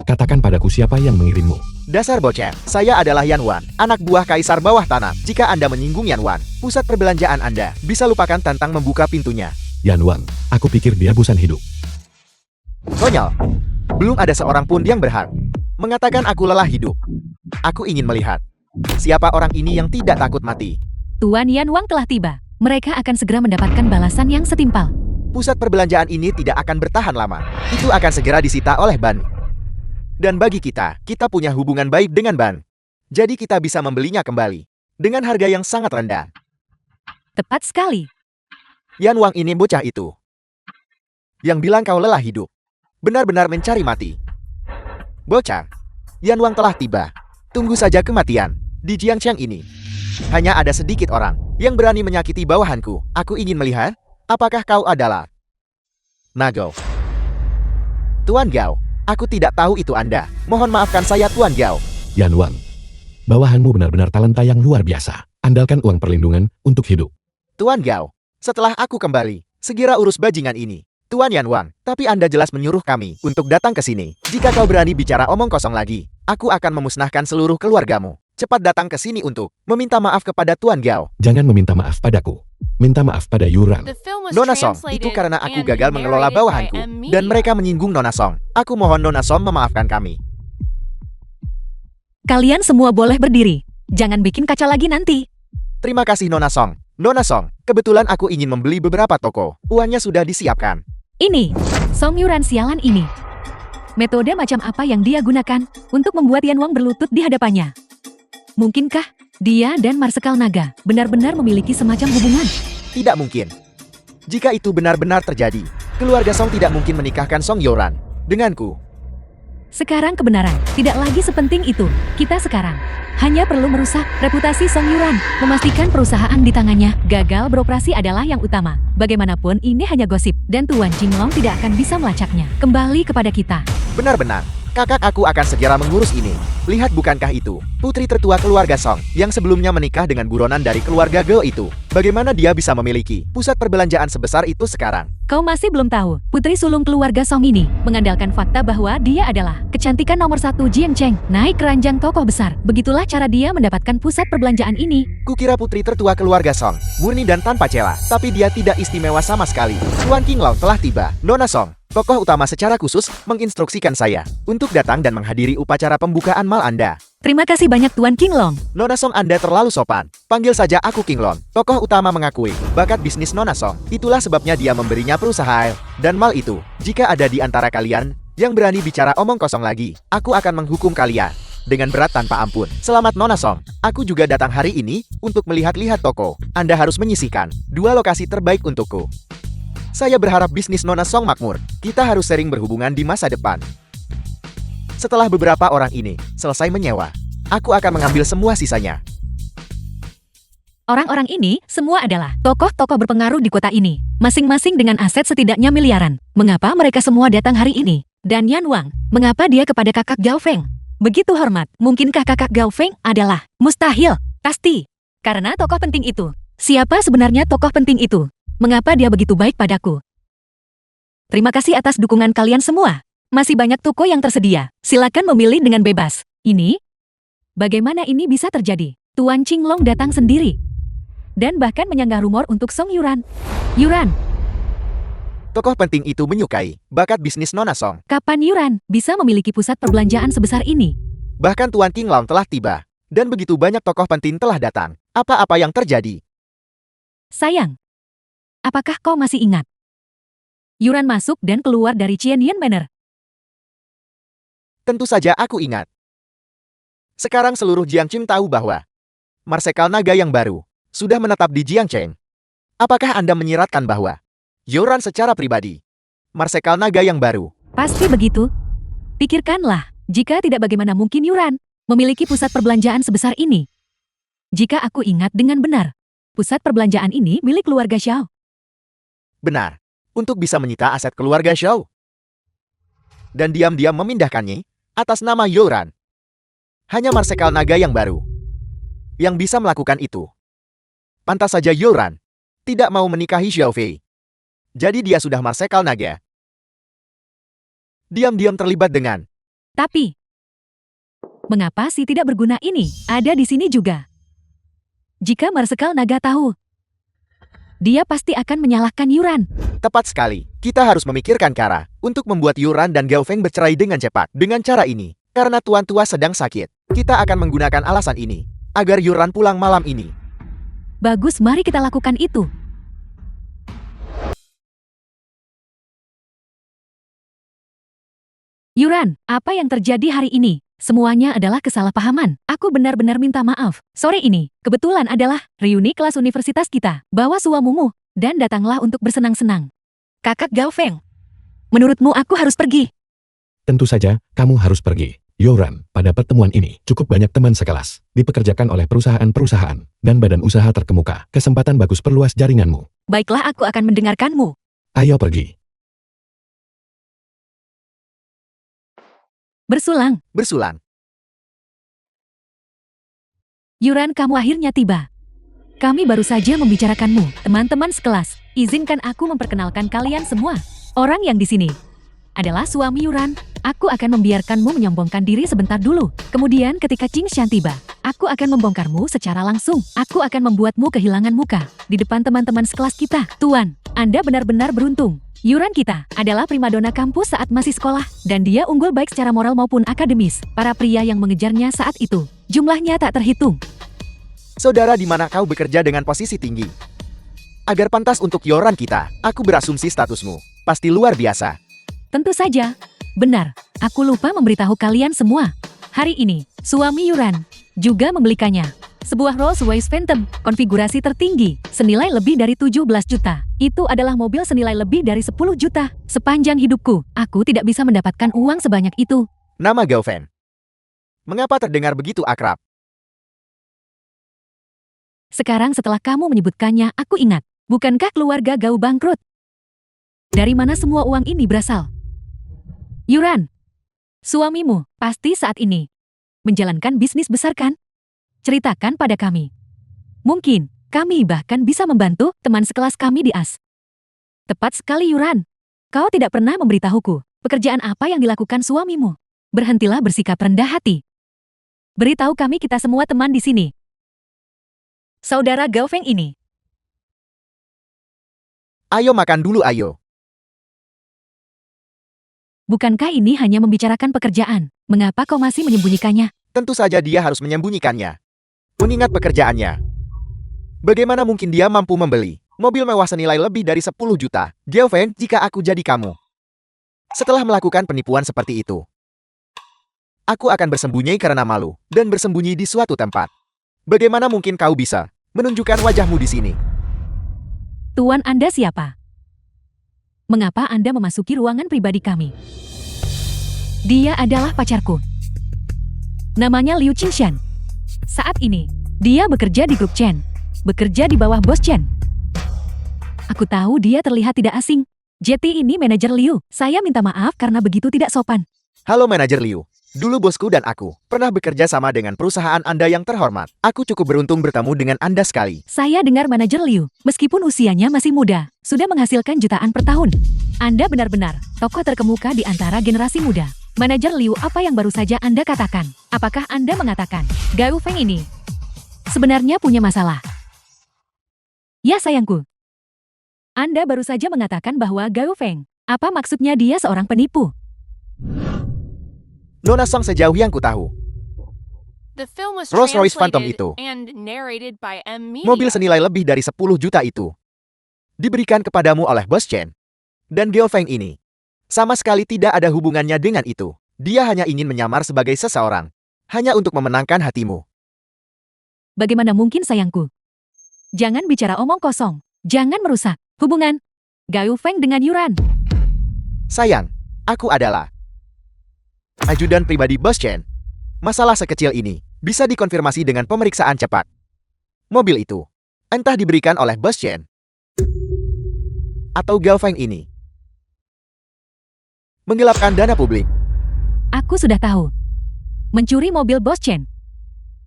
Katakan padaku siapa yang mengirimmu. Dasar bocah, saya adalah Yan Wan, anak buah kaisar bawah tanah. Jika Anda menyinggung Yan Wan, pusat perbelanjaan Anda bisa lupakan tentang membuka pintunya. Yan Wan, aku pikir dia busan hidup. Konyol. Belum ada seorang pun yang berhak mengatakan aku lelah hidup. Aku ingin melihat siapa orang ini yang tidak takut mati. Tuan Yan Wang telah tiba. Mereka akan segera mendapatkan balasan yang setimpal. Pusat perbelanjaan ini tidak akan bertahan lama. Itu akan segera disita oleh Ban. Dan bagi kita punya hubungan baik dengan Ban. Jadi kita bisa membelinya kembali. Dengan harga yang sangat rendah. Tepat sekali. Yan Wang ini bocah itu. Yang bilang kau lelah hidup. Benar-benar mencari mati. Bocah. Yan Wang telah tiba. Tunggu saja kematian. Di Jiangcheng ini. Hanya ada sedikit orang yang berani menyakiti bawahanku. Aku ingin melihat, apakah kau adalah Nago. Tuan Gao, aku tidak tahu itu Anda. Mohon maafkan saya Tuan Gao. Yan Wang, bawahanmu benar-benar talenta yang luar biasa. Andalkan uang perlindungan untuk hidup. Tuan Gao, setelah aku kembali, segera urus bajingan ini. Tuan Yan Wang, tapi Anda jelas menyuruh kami untuk datang ke sini. Jika kau berani bicara omong kosong lagi, aku akan memusnahkan seluruh keluargamu. Cepat datang ke sini untuk meminta maaf kepada Tuan Gao. Jangan meminta maaf padaku. Minta maaf pada Yuran. The film was Nona Song, translated itu karena aku and gagal mengelola narrated by bawahanku. M Dan Media. mereka menyinggung Nona Song. Aku mohon Nona Song memaafkan kami. Kalian semua boleh berdiri. Jangan bikin kaca lagi nanti. Terima kasih Nona Song. Nona Song, kebetulan aku ingin membeli beberapa toko. Uangnya sudah disiapkan. Ini, Song Yuran sialan ini. Metode macam apa yang dia gunakan untuk membuat Yan Wang berlutut di hadapannya? Mungkinkah dia dan Marsekal Naga benar-benar memiliki semacam hubungan? Tidak mungkin. Jika itu benar-benar terjadi, keluarga Song tidak mungkin menikahkan Song Yoran denganku. Sekarang kebenaran tidak lagi sepenting itu. Kita sekarang hanya perlu merusak reputasi Song Yuran, memastikan perusahaan di tangannya gagal beroperasi adalah yang utama. Bagaimanapun ini hanya gosip, dan Tuan Jinglong tidak akan bisa melacaknya. Kembali kepada kita. Benar-benar, kakak aku akan segera mengurus ini. Lihat bukankah itu, putri tertua keluarga Song, yang sebelumnya menikah dengan buronan dari keluarga Gao itu. Bagaimana dia bisa memiliki pusat perbelanjaan sebesar itu sekarang? Kau masih belum tahu, putri sulung keluarga Song ini mengandalkan fakta bahwa dia adalah kecantikan nomor 1 Jiangcheng, naik keranjang tokoh besar. Begitulah cara dia mendapatkan pusat perbelanjaan ini. Kukira putri tertua keluarga Song, murni dan tanpa celah, tapi dia tidak istimewa sama sekali. Tuan Qinglong telah tiba. Nona Song, tokoh utama secara khusus, menginstruksikan saya untuk datang dan menghadiri upacara pembukaan mal Anda. Terima kasih banyak Tuan Qinglong. Nona Song Anda terlalu sopan. Panggil saja aku Qinglong. Tokoh utama mengakui bakat bisnis Nona Song. Itulah sebabnya dia memberinya perusahaan dan mal itu. Jika ada di antara kalian yang berani bicara omong kosong lagi, aku akan menghukum kalian dengan berat tanpa ampun. Selamat Nona Song. Aku juga datang hari ini untuk melihat-lihat toko. Anda harus menyisihkan 2 lokasi terbaik untukku. Saya berharap bisnis Nona Song makmur. Kita harus sering berhubungan di masa depan. Setelah beberapa orang ini selesai menyewa, aku akan mengambil semua sisanya. Orang-orang ini semua adalah tokoh-tokoh berpengaruh di kota ini, masing-masing dengan aset setidaknya miliaran. Mengapa mereka semua datang hari ini? Dan Yan Wang, mengapa dia kepada kakak Gao Feng? Begitu hormat, mungkinkah kakak Gao Feng adalah mustahil? Pasti, karena tokoh penting itu. Siapa sebenarnya tokoh penting itu? Mengapa dia begitu baik padaku? Terima kasih atas dukungan kalian semua. Masih banyak toko yang tersedia. Silakan memilih dengan bebas. Ini? Bagaimana ini bisa terjadi? Tuan Qinglong datang sendiri. Dan bahkan menyanggah rumor untuk Song Yuran. Yuran, Tokoh penting itu menyukai bakat bisnis Nona Song. kapan Yuran bisa memiliki pusat perbelanjaan sebesar ini? Bahkan Tuan Qinglong telah tiba. Dan begitu banyak tokoh penting telah datang. Apa-apa yang terjadi? Sayang, apakah kau masih ingat? Yuran masuk dan keluar dari Qianyan Manor. Tentu saja aku ingat. Sekarang seluruh Jiangcheng tahu bahwa Marsekal Naga yang baru sudah menetap di Jiangcheng. Apakah Anda menyiratkan bahwa Yoran secara pribadi Marsekal Naga yang baru? Pasti begitu. Pikirkanlah, jika tidak bagaimana mungkin Yuran memiliki pusat perbelanjaan sebesar ini? Jika aku ingat dengan benar, pusat perbelanjaan ini milik keluarga Xiao. Benar. Untuk bisa menyita aset keluarga Xiao. Dan diam-diam memindahkannya atas nama Yoran. Hanya Marsekal Naga yang baru yang bisa melakukan itu. Pantas saja Yoran tidak mau menikahi Xiao Fei. Jadi dia sudah Marsekal Naga. Diam-diam terlibat dengan. Tapi, mengapa si tidak berguna ini ada di sini juga? Jika Marsekal Naga tahu, dia pasti akan menyalahkan Yuran. Tepat sekali. Kita harus memikirkan cara untuk membuat Yuran dan Gao Feng bercerai dengan cepat. Dengan cara ini, karena tuan tua sedang sakit, kita akan menggunakan alasan ini agar Yuran pulang malam ini. Bagus, mari kita lakukan itu. Yuran, apa yang terjadi hari ini? Semuanya adalah kesalahpahaman. Aku benar-benar minta maaf. Sore ini, kebetulan adalah reuni kelas universitas kita. Bawa suamumu, dan datanglah untuk bersenang-senang. Kakak Gao Feng, menurutmu aku harus pergi? Tentu saja, kamu harus pergi. Yoran, pada pertemuan ini, cukup banyak teman sekelas, dipekerjakan oleh perusahaan-perusahaan, dan badan usaha terkemuka. Kesempatan bagus perluas jaringanmu. Baiklah, aku akan mendengarkanmu. Ayo pergi. Bersulang. Bersulang. Yuran, kamu akhirnya tiba. Kami baru saja membicarakanmu, teman-teman sekelas. Izinkan aku memperkenalkan kalian semua. Orang yang di sini adalah suami Yuran. Aku akan membiarkanmu menyombongkan diri sebentar dulu. Kemudian ketika Qingshan tiba, aku akan membongkarmu secara langsung. Aku akan membuatmu kehilangan muka di depan teman-teman sekelas kita. Tuan, Anda benar-benar beruntung. Yuran kita adalah primadona kampus saat masih sekolah, dan dia unggul baik secara moral maupun akademis. Para pria yang mengejarnya saat itu, jumlahnya tak terhitung. Saudara, di mana kau bekerja dengan posisi tinggi? Agar pantas untuk Yoran kita, aku berasumsi statusmu pasti luar biasa. Tentu saja. Benar, aku lupa memberitahu kalian semua. Hari ini, suami Yuran juga membelikannya. Sebuah Rolls-Royce Phantom, konfigurasi tertinggi, senilai lebih dari 17 juta. Itu adalah mobil senilai lebih dari 10 juta. Sepanjang hidupku, aku tidak bisa mendapatkan uang sebanyak itu. Nama Gao Feng. Mengapa terdengar begitu akrab? Sekarang setelah kamu menyebutkannya, aku ingat. Bukankah keluarga Gao bangkrut? Dari mana semua uang ini berasal? Yuran, suamimu pasti saat ini menjalankan bisnis besar kan? Ceritakan pada kami. Mungkin kami bahkan bisa membantu teman sekelas kami di AS. Tepat sekali Yuran. Kau tidak pernah memberitahuku pekerjaan apa yang dilakukan suamimu. Berhentilah bersikap rendah hati. Beritahu kami, kita semua teman di sini. Saudara Gao Feng ini. Ayo makan dulu, ayo. Bukankah ini hanya membicarakan pekerjaan? Mengapa kau masih menyembunyikannya? Tentu saja dia harus menyembunyikannya. Mengingat pekerjaannya. Bagaimana mungkin dia mampu membeli mobil mewah senilai lebih dari 10 juta? Gao Feng, jika aku jadi kamu. Setelah melakukan penipuan seperti itu, aku akan bersembunyi karena malu, dan bersembunyi di suatu tempat. Bagaimana mungkin kau bisa menunjukkan wajahmu di sini? Tuan, Anda siapa? Mengapa Anda memasuki ruangan pribadi kami? Dia adalah pacarku. Namanya Liu Qingshan. Saat ini, dia bekerja di grup Chen. Bekerja di bawah bos Chen. Aku tahu dia terlihat tidak asing. JT ini manajer Liu. Saya minta maaf karena begitu tidak sopan. Halo manajer Liu. Dulu bosku dan aku pernah bekerja sama dengan perusahaan Anda yang terhormat. Aku cukup beruntung bertemu dengan Anda sekali. Saya dengar manajer Liu, meskipun usianya masih muda, sudah menghasilkan jutaan per tahun. Anda benar-benar tokoh terkemuka di antara generasi muda. Manajer Liu, apa yang baru saja Anda katakan? Apakah Anda mengatakan Gao Feng ini sebenarnya punya masalah? Ya sayangku. Anda baru saja mengatakan bahwa Gao Feng. Apa maksudnya dia seorang penipu? Nona Song, sejauh yang ku tahu, The film was Rolls-Royce Phantom translated itu, and narrated by M Media. mobil senilai lebih dari 10 juta itu, diberikan kepadamu oleh bos Chen. Dan Gao Feng ini sama sekali tidak ada hubungannya dengan itu. Dia hanya ingin menyamar sebagai seseorang, hanya untuk memenangkan hatimu. Bagaimana mungkin sayangku? Jangan bicara omong kosong. Jangan merusak hubungan Gao Feng dengan Yuran. Sayang, aku adalah ajudan pribadi bos Chen. Masalah sekecil ini bisa dikonfirmasi dengan pemeriksaan cepat. Mobil itu entah diberikan oleh bos Chen atau Gao Feng ini menggelapkan dana publik. Aku sudah tahu. Mencuri mobil bos Chen.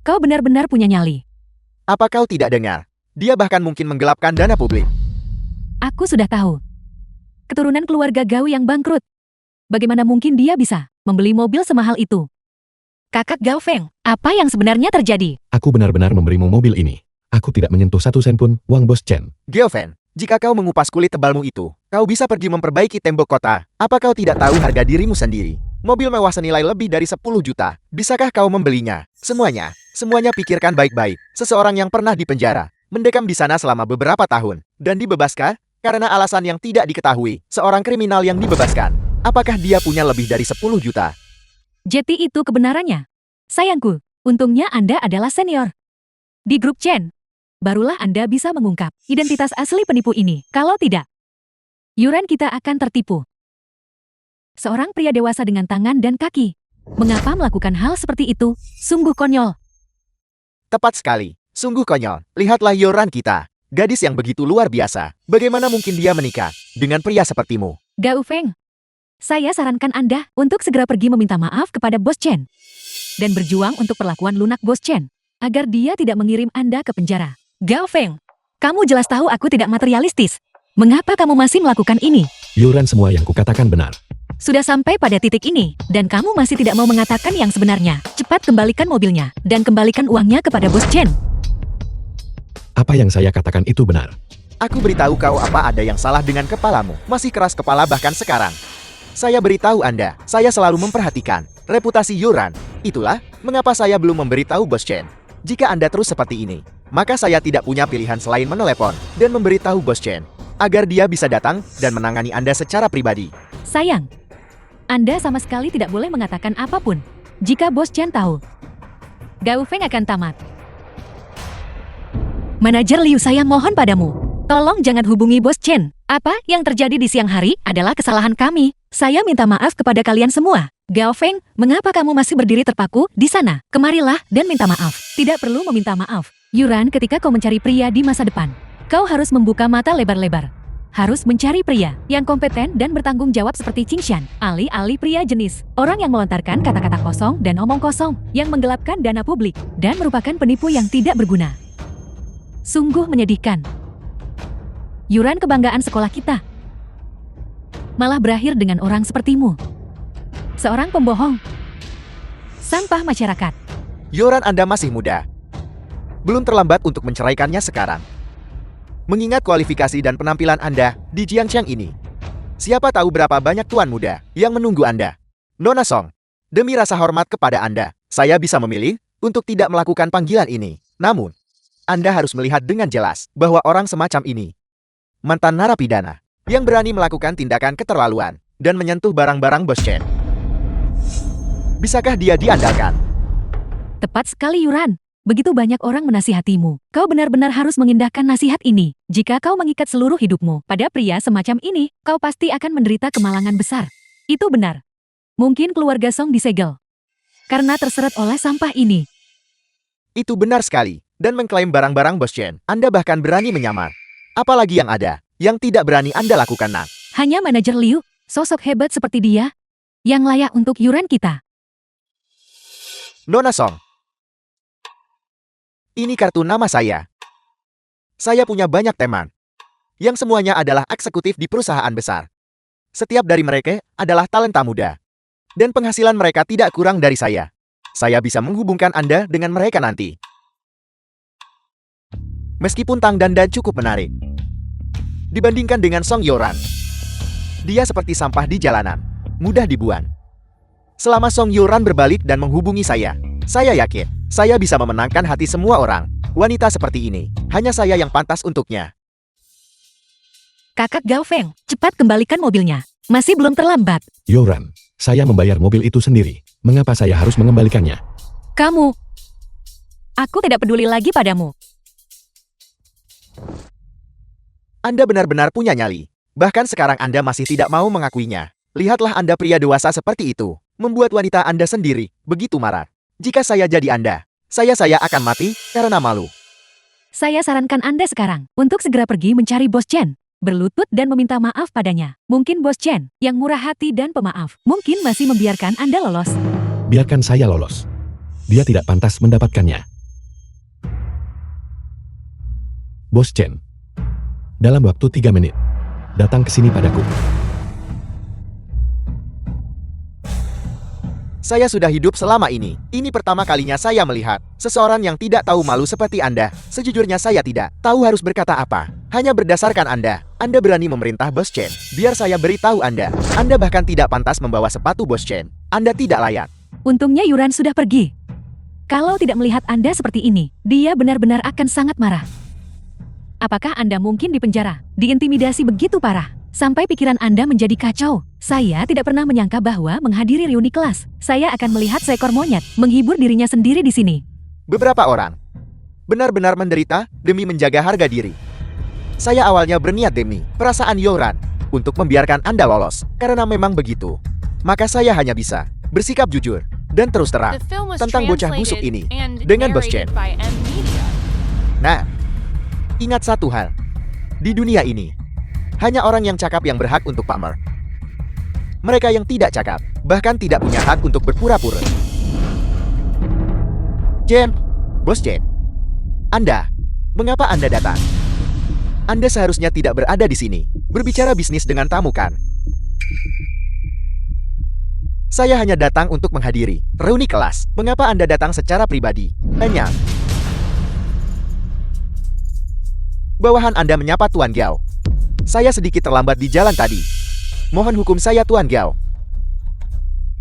Kau benar-benar punya nyali. Apa kau tidak dengar? Dia bahkan mungkin menggelapkan dana publik. Aku sudah tahu. Keturunan keluarga Gao yang bangkrut. Bagaimana mungkin dia bisa membeli mobil semahal itu? Kakak Gao Feng, apa yang sebenarnya terjadi? Aku benar-benar memberimu mobil ini. Aku tidak menyentuh satu sen pun uang bos Chen. Gao Feng, jika kau mengupas kulit tebalmu itu, kau bisa pergi memperbaiki tembok kota. Apa kau tidak tahu harga dirimu sendiri? Mobil mewah senilai lebih dari 10 juta. Bisakah kau membelinya? Semuanya pikirkan baik-baik. Seseorang yang pernah dipenjara, mendekam di sana selama beberapa tahun, dan dibebaskan karena alasan yang tidak diketahui. Seorang kriminal yang dibebaskan Apakah dia punya lebih dari 10 juta? Jadi itu kebenarannya. Sayangku, untungnya Anda adalah senior. Di grup Chen, barulah Anda bisa mengungkap identitas asli penipu ini. Kalau tidak, yuran kita akan tertipu. Seorang pria dewasa dengan tangan dan kaki. Mengapa melakukan hal seperti itu? Sungguh konyol. Tepat sekali. Sungguh konyol. Lihatlah Yoran kita. Gadis yang begitu luar biasa. Bagaimana mungkin dia menikah dengan pria sepertimu? Gao Feng, saya sarankan Anda untuk segera pergi meminta maaf kepada Bos Chen. Dan berjuang untuk perlakuan lunak Bos Chen. Agar dia tidak mengirim Anda ke penjara. Gao Feng, kamu jelas tahu aku tidak materialistis. Mengapa kamu masih melakukan ini? Yuran, semua yang kukatakan benar. Sudah sampai pada titik ini, dan kamu masih tidak mau mengatakan yang sebenarnya. Cepat kembalikan mobilnya, dan kembalikan uangnya kepada Bos Chen. Apa yang saya katakan itu benar. Aku beritahu kau apa ada yang salah dengan kepalamu. Masih keras kepala bahkan sekarang. Saya beritahu Anda, saya selalu memperhatikan reputasi Yoran. Itulah mengapa saya belum memberitahu Bos Chen. Jika Anda terus seperti ini, maka saya tidak punya pilihan selain menelepon dan memberitahu Bos Chen agar dia bisa datang dan menangani Anda secara pribadi. Sayang, Anda sama sekali tidak boleh mengatakan apapun. Jika Bos Chen tahu, Gao Feng akan tamat. Manajer Liu, saya mohon padamu, tolong jangan hubungi Bos Chen. Apa yang terjadi di siang hari adalah kesalahan kami. Saya minta maaf kepada kalian semua. Gao Feng, mengapa kamu masih berdiri terpaku di sana? Kemarilah dan minta maaf. Tidak perlu meminta maaf. Yuran, ketika kau mencari pria di masa depan, kau harus membuka mata lebar-lebar. Harus mencari pria yang kompeten dan bertanggung jawab seperti Qingshan. Alih-alih pria jenis orang yang melontarkan kata-kata kosong dan omong kosong, yang menggelapkan dana publik, dan merupakan penipu yang tidak berguna. Sungguh menyedihkan. Yuran, kebanggaan sekolah kita malah berakhir dengan orang sepertimu. Seorang pembohong. Sampah masyarakat. Yoran, Anda masih muda. Belum terlambat untuk menceraikannya sekarang. Mengingat kualifikasi dan penampilan Anda di Jiangxiang ini, siapa tahu berapa banyak tuan muda yang menunggu Anda. Nona Song, demi rasa hormat kepada Anda, saya bisa memilih untuk tidak melakukan panggilan ini. Namun, Anda harus melihat dengan jelas bahwa orang semacam ini mantan narapidana yang berani melakukan tindakan keterlaluan dan menyentuh barang-barang Bos Chen. Bisakah dia diandalkan? Tepat sekali, Yuran. Begitu banyak orang menasihatimu. Kau benar-benar harus mengindahkan nasihat ini. Jika kau mengikat seluruh hidupmu pada pria semacam ini, kau pasti akan menderita kemalangan besar. Itu benar. Mungkin keluarga Song disegel karena terseret oleh sampah ini. Itu benar sekali. Dan mengklaim barang-barang Bos Chen, Anda bahkan berani menyamar. Apalagi yang ada, yang tidak berani Anda lakukan, nak. Hanya manajer Liu, sosok hebat seperti dia, yang layak untuk yuran kita. Nona Song, ini kartu nama saya. Saya punya banyak teman, yang semuanya adalah eksekutif di perusahaan besar. Setiap dari mereka adalah talenta muda. Dan penghasilan mereka tidak kurang dari saya. Saya bisa menghubungkan Anda dengan mereka nanti. Meskipun Tang Dandan cukup menarik dibandingkan dengan Song Yoran, dia seperti sampah di jalanan, mudah dibuang. Selama Song Yoran berbalik dan menghubungi saya yakin saya bisa memenangkan hati semua orang. Wanita seperti ini, hanya saya yang pantas untuknya. Kakak Gao Feng, cepat kembalikan mobilnya. Masih belum terlambat. Yoran, saya membayar mobil itu sendiri. Mengapa saya harus mengembalikannya? Kamu, aku tidak peduli lagi padamu. Anda benar-benar punya nyali. Bahkan sekarang Anda masih tidak mau mengakuinya. Lihatlah Anda, pria dewasa seperti itu, membuat wanita Anda sendiri begitu marah. Jika saya jadi Anda, saya akan mati karena malu. Saya sarankan Anda sekarang untuk segera pergi mencari Bos Chen, berlutut dan meminta maaf padanya. Mungkin Bos Chen, yang murah hati dan pemaaf, mungkin masih membiarkan Anda lolos. Biarkan saya lolos. Dia tidak pantas mendapatkannya. Bos Chen, dalam waktu 3 menit, datang ke sini padaku. Saya sudah hidup selama ini. Ini pertama kalinya saya melihat seseorang yang tidak tahu malu seperti Anda. Sejujurnya saya tidak tahu harus berkata apa. Hanya berdasarkan Anda berani memerintah Bos Chen. Biar saya beritahu Anda bahkan tidak pantas membawa sepatu Bos Chen. Anda tidak layak. Untungnya Yuran sudah pergi. Kalau tidak melihat Anda seperti ini, dia benar-benar akan sangat marah. Apakah Anda mungkin dipenjara, diintimidasi begitu parah? Sampai pikiran Anda menjadi kacau. Saya tidak pernah menyangka bahwa menghadiri reuni kelas, saya akan melihat seekor monyet menghibur dirinya sendiri di sini. Beberapa orang benar-benar menderita demi menjaga harga diri. Saya awalnya berniat demi perasaan Yoran untuk membiarkan Anda lolos. Karena memang begitu, maka saya hanya bisa bersikap jujur dan terus terang The film was tentang bocah busuk translated ini and dengan Bos narrated Chen. by M Media. Nah, ingat satu hal. Di dunia ini, hanya orang yang cakap yang berhak untuk pamer. Mereka yang tidak cakap, bahkan tidak punya hak untuk berpura-pura. Chen, Bos Chen. Mengapa Anda datang? Anda seharusnya tidak berada di sini, berbicara bisnis dengan tamu kan? Saya hanya datang untuk menghadiri reuni kelas. Mengapa Anda datang secara pribadi? Tanya. Bawahan Anda menyapa Tuan Gao. Saya sedikit terlambat di jalan tadi. Mohon hukum saya Tuan Gao.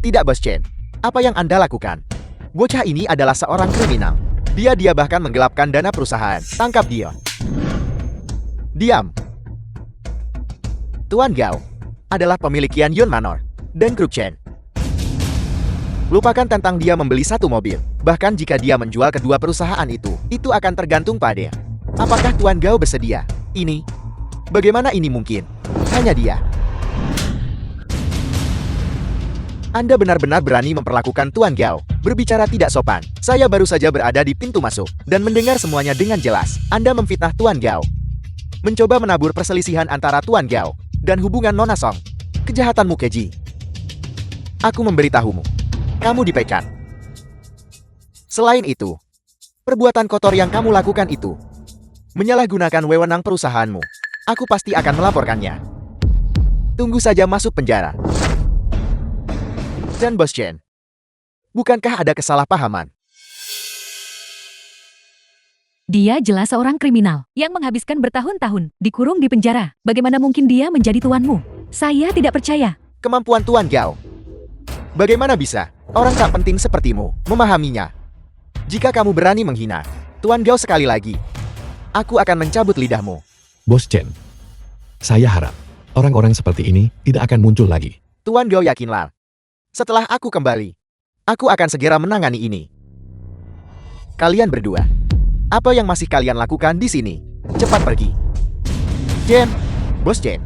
Tidak Bos Chen. Apa yang Anda lakukan? Bocah ini adalah seorang kriminal. Dia bahkan menggelapkan dana perusahaan. Tangkap dia. Diam. Tuan Gao adalah pemilik Qianyun Manor dan Kruk Chen. Lupakan tentang dia membeli satu mobil. Bahkan jika dia menjual kedua perusahaan itu akan tergantung pada apakah Tuan Gao bersedia. Ini, bagaimana ini mungkin? Hanya dia. Anda benar-benar berani memperlakukan Tuan Gao. Berbicara tidak sopan. Saya baru saja berada di pintu masuk dan mendengar semuanya dengan jelas. Anda memfitnah Tuan Gao. Mencoba menabur perselisihan antara Tuan Gao dan hubungan Nona Song. Kejahatanmu keji. Aku memberitahumu. Kamu dipecat. Selain itu, perbuatan kotor yang kamu lakukan itu menyalahgunakan wewenang perusahaanmu. Aku pasti akan melaporkannya. Tunggu saja masuk penjara. Dan Bos Chen, bukankah ada kesalahpahaman? Dia jelas seorang kriminal yang menghabiskan bertahun-tahun dikurung di penjara. Bagaimana mungkin dia menjadi tuanmu? Saya tidak percaya. Kemampuan Tuan Gao. Bagaimana bisa orang tak penting sepertimu memahaminya? Jika kamu berani menghina Tuan Gao sekali lagi, aku akan mencabut lidahmu. Bos Chen, saya harap orang-orang seperti ini tidak akan muncul lagi. Tuan Gao yakinlah. Setelah aku kembali, aku akan segera menangani ini. Kalian berdua, apa yang masih kalian lakukan di sini? Cepat pergi. Chen, Bos Chen.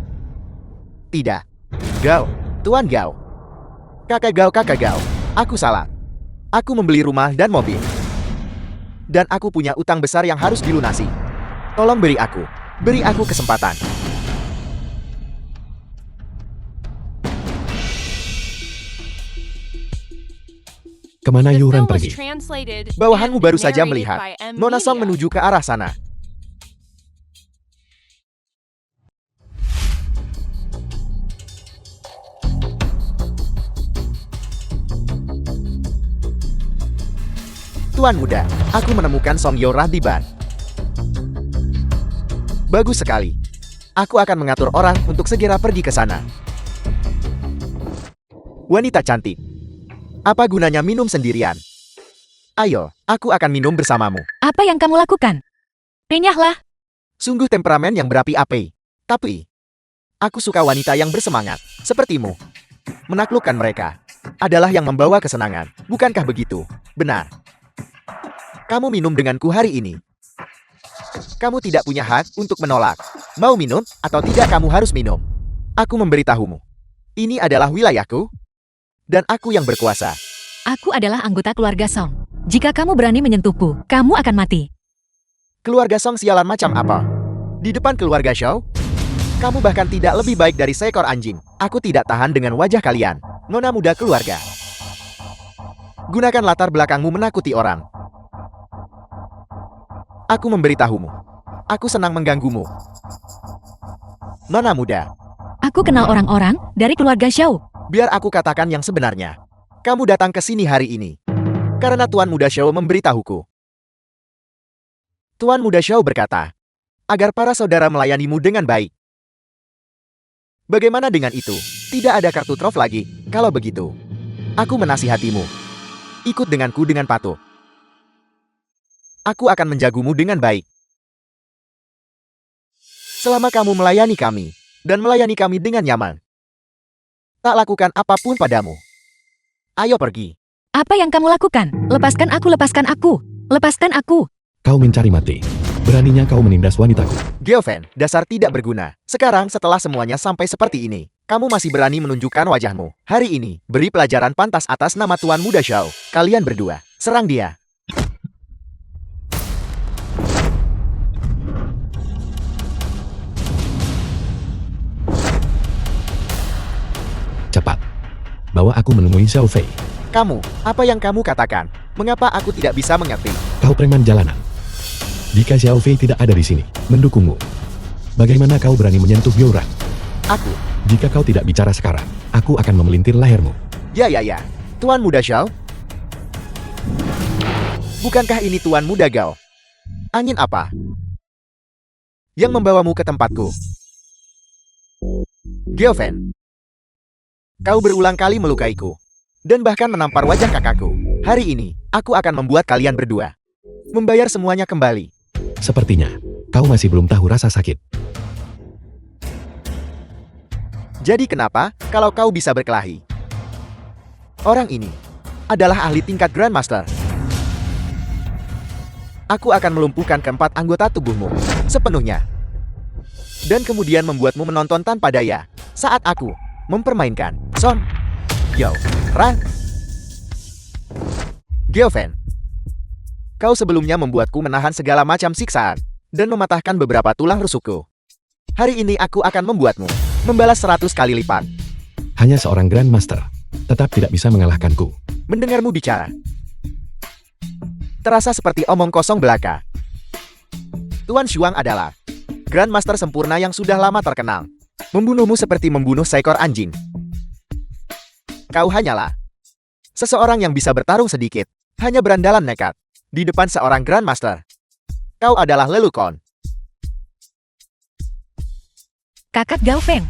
Tidak. Gao, Tuan Gao. Kakak Gao. Aku salah. Aku membeli rumah dan mobil. Dan aku punya utang besar yang harus dilunasi. Tolong beri aku kesempatan. Kemana The Yuran film was pergi? translated Bawahanmu and baru saja narrated melihat by M Nona Song Media. menuju ke arah sana. Tuan muda, aku menemukan Song Yorah di ban. Bagus sekali. Aku akan mengatur orang untuk segera pergi ke sana. Wanita cantik. Apa gunanya minum sendirian? Ayo, aku akan minum bersamamu. Apa yang kamu lakukan? Renyahlah. Sungguh temperamen yang berapi-api. Tapi, aku suka wanita yang bersemangat, sepertimu. Menaklukkan mereka adalah yang membawa kesenangan. Bukankah begitu? Benar. Kamu minum denganku hari ini. Kamu tidak punya hak untuk menolak. Mau minum atau tidak kamu harus minum. Aku memberitahumu. Ini adalah wilayahku. Dan aku yang berkuasa. Aku adalah anggota keluarga Song. Jika kamu berani menyentuhku, kamu akan mati. Keluarga Song sialan macam apa? Di depan keluarga Shao? Kamu bahkan tidak lebih baik dari seekor anjing. Aku tidak tahan dengan wajah kalian. Nona muda keluarga. Gunakan latar belakangmu menakuti orang. Aku memberitahumu. Aku senang mengganggumu. Nona muda, Aku kenal orang-orang dari keluarga Xiao. biar aku katakan yang sebenarnya. Kamu datang ke sini hari ini karena Tuan Muda Shao memberitahuku. Tuan Muda Shao berkata, agar para saudara melayanimu dengan baik. Bagaimana dengan itu? Tidak ada kartu trof lagi. Kalau begitu, aku menasihatimu. Ikut denganku dengan patuh. Aku akan menjagumu dengan baik. Selama kamu melayani kami, dan melayani kami dengan nyaman. Tak lakukan apapun padamu. Ayo pergi. Apa yang kamu lakukan? Lepaskan aku, lepaskan aku. Lepaskan aku. Kau mencari mati. Beraninya kau menindas wanitaku. Geofen, dasar tidak berguna. Sekarang setelah semuanya sampai seperti ini, kamu masih berani menunjukkan wajahmu. Hari ini, beri pelajaran pantas atas nama Tuan Muda Shao. Kalian berdua, serang dia. Cepat. Bawa aku menemui Xiao Fei. Kamu, apa yang kamu katakan? Mengapa aku tidak bisa mengerti? Kau preman jalanan. Jika Xiao Fei tidak ada di sini, mendukungmu, bagaimana kau berani menyentuh Bioran? Aku, Jika kau tidak bicara sekarang, aku akan memelintir lehermu. ya. Tuan Muda Shao? Bukankah ini Tuan Muda Gao? Angin apa yang membawamu ke tempatku? Geofen, kau berulang kali melukaiku, dan bahkan menampar wajah kakakku. Hari ini, aku akan membuat kalian berdua membayar semuanya kembali. Sepertinya, kau masih belum tahu rasa sakit. Jadi kenapa, kalau kau bisa berkelahi? Orang ini adalah ahli tingkat Grandmaster. Aku akan melumpuhkan keempat anggota tubuhmu sepenuhnya. Dan kemudian membuatmu menonton tanpa daya saat aku mempermainkan Son Yo Ran. Geofen, kau sebelumnya membuatku menahan segala macam siksaan dan mematahkan beberapa tulang rusukku. Hari ini aku akan membuatmu membalas 100 kali lipat. Hanya seorang Grandmaster, tetap tidak bisa mengalahkanku. Mendengarmu bicara terasa seperti omong kosong belaka. Tuan Shuang adalah Grandmaster sempurna yang sudah lama terkenal. Membunuhmu seperti membunuh seekor anjing. Kau hanyalah seseorang yang bisa bertarung sedikit, hanya berandalan nekat di depan seorang Grandmaster. Kau adalah lelukon. Kakak Gao Feng,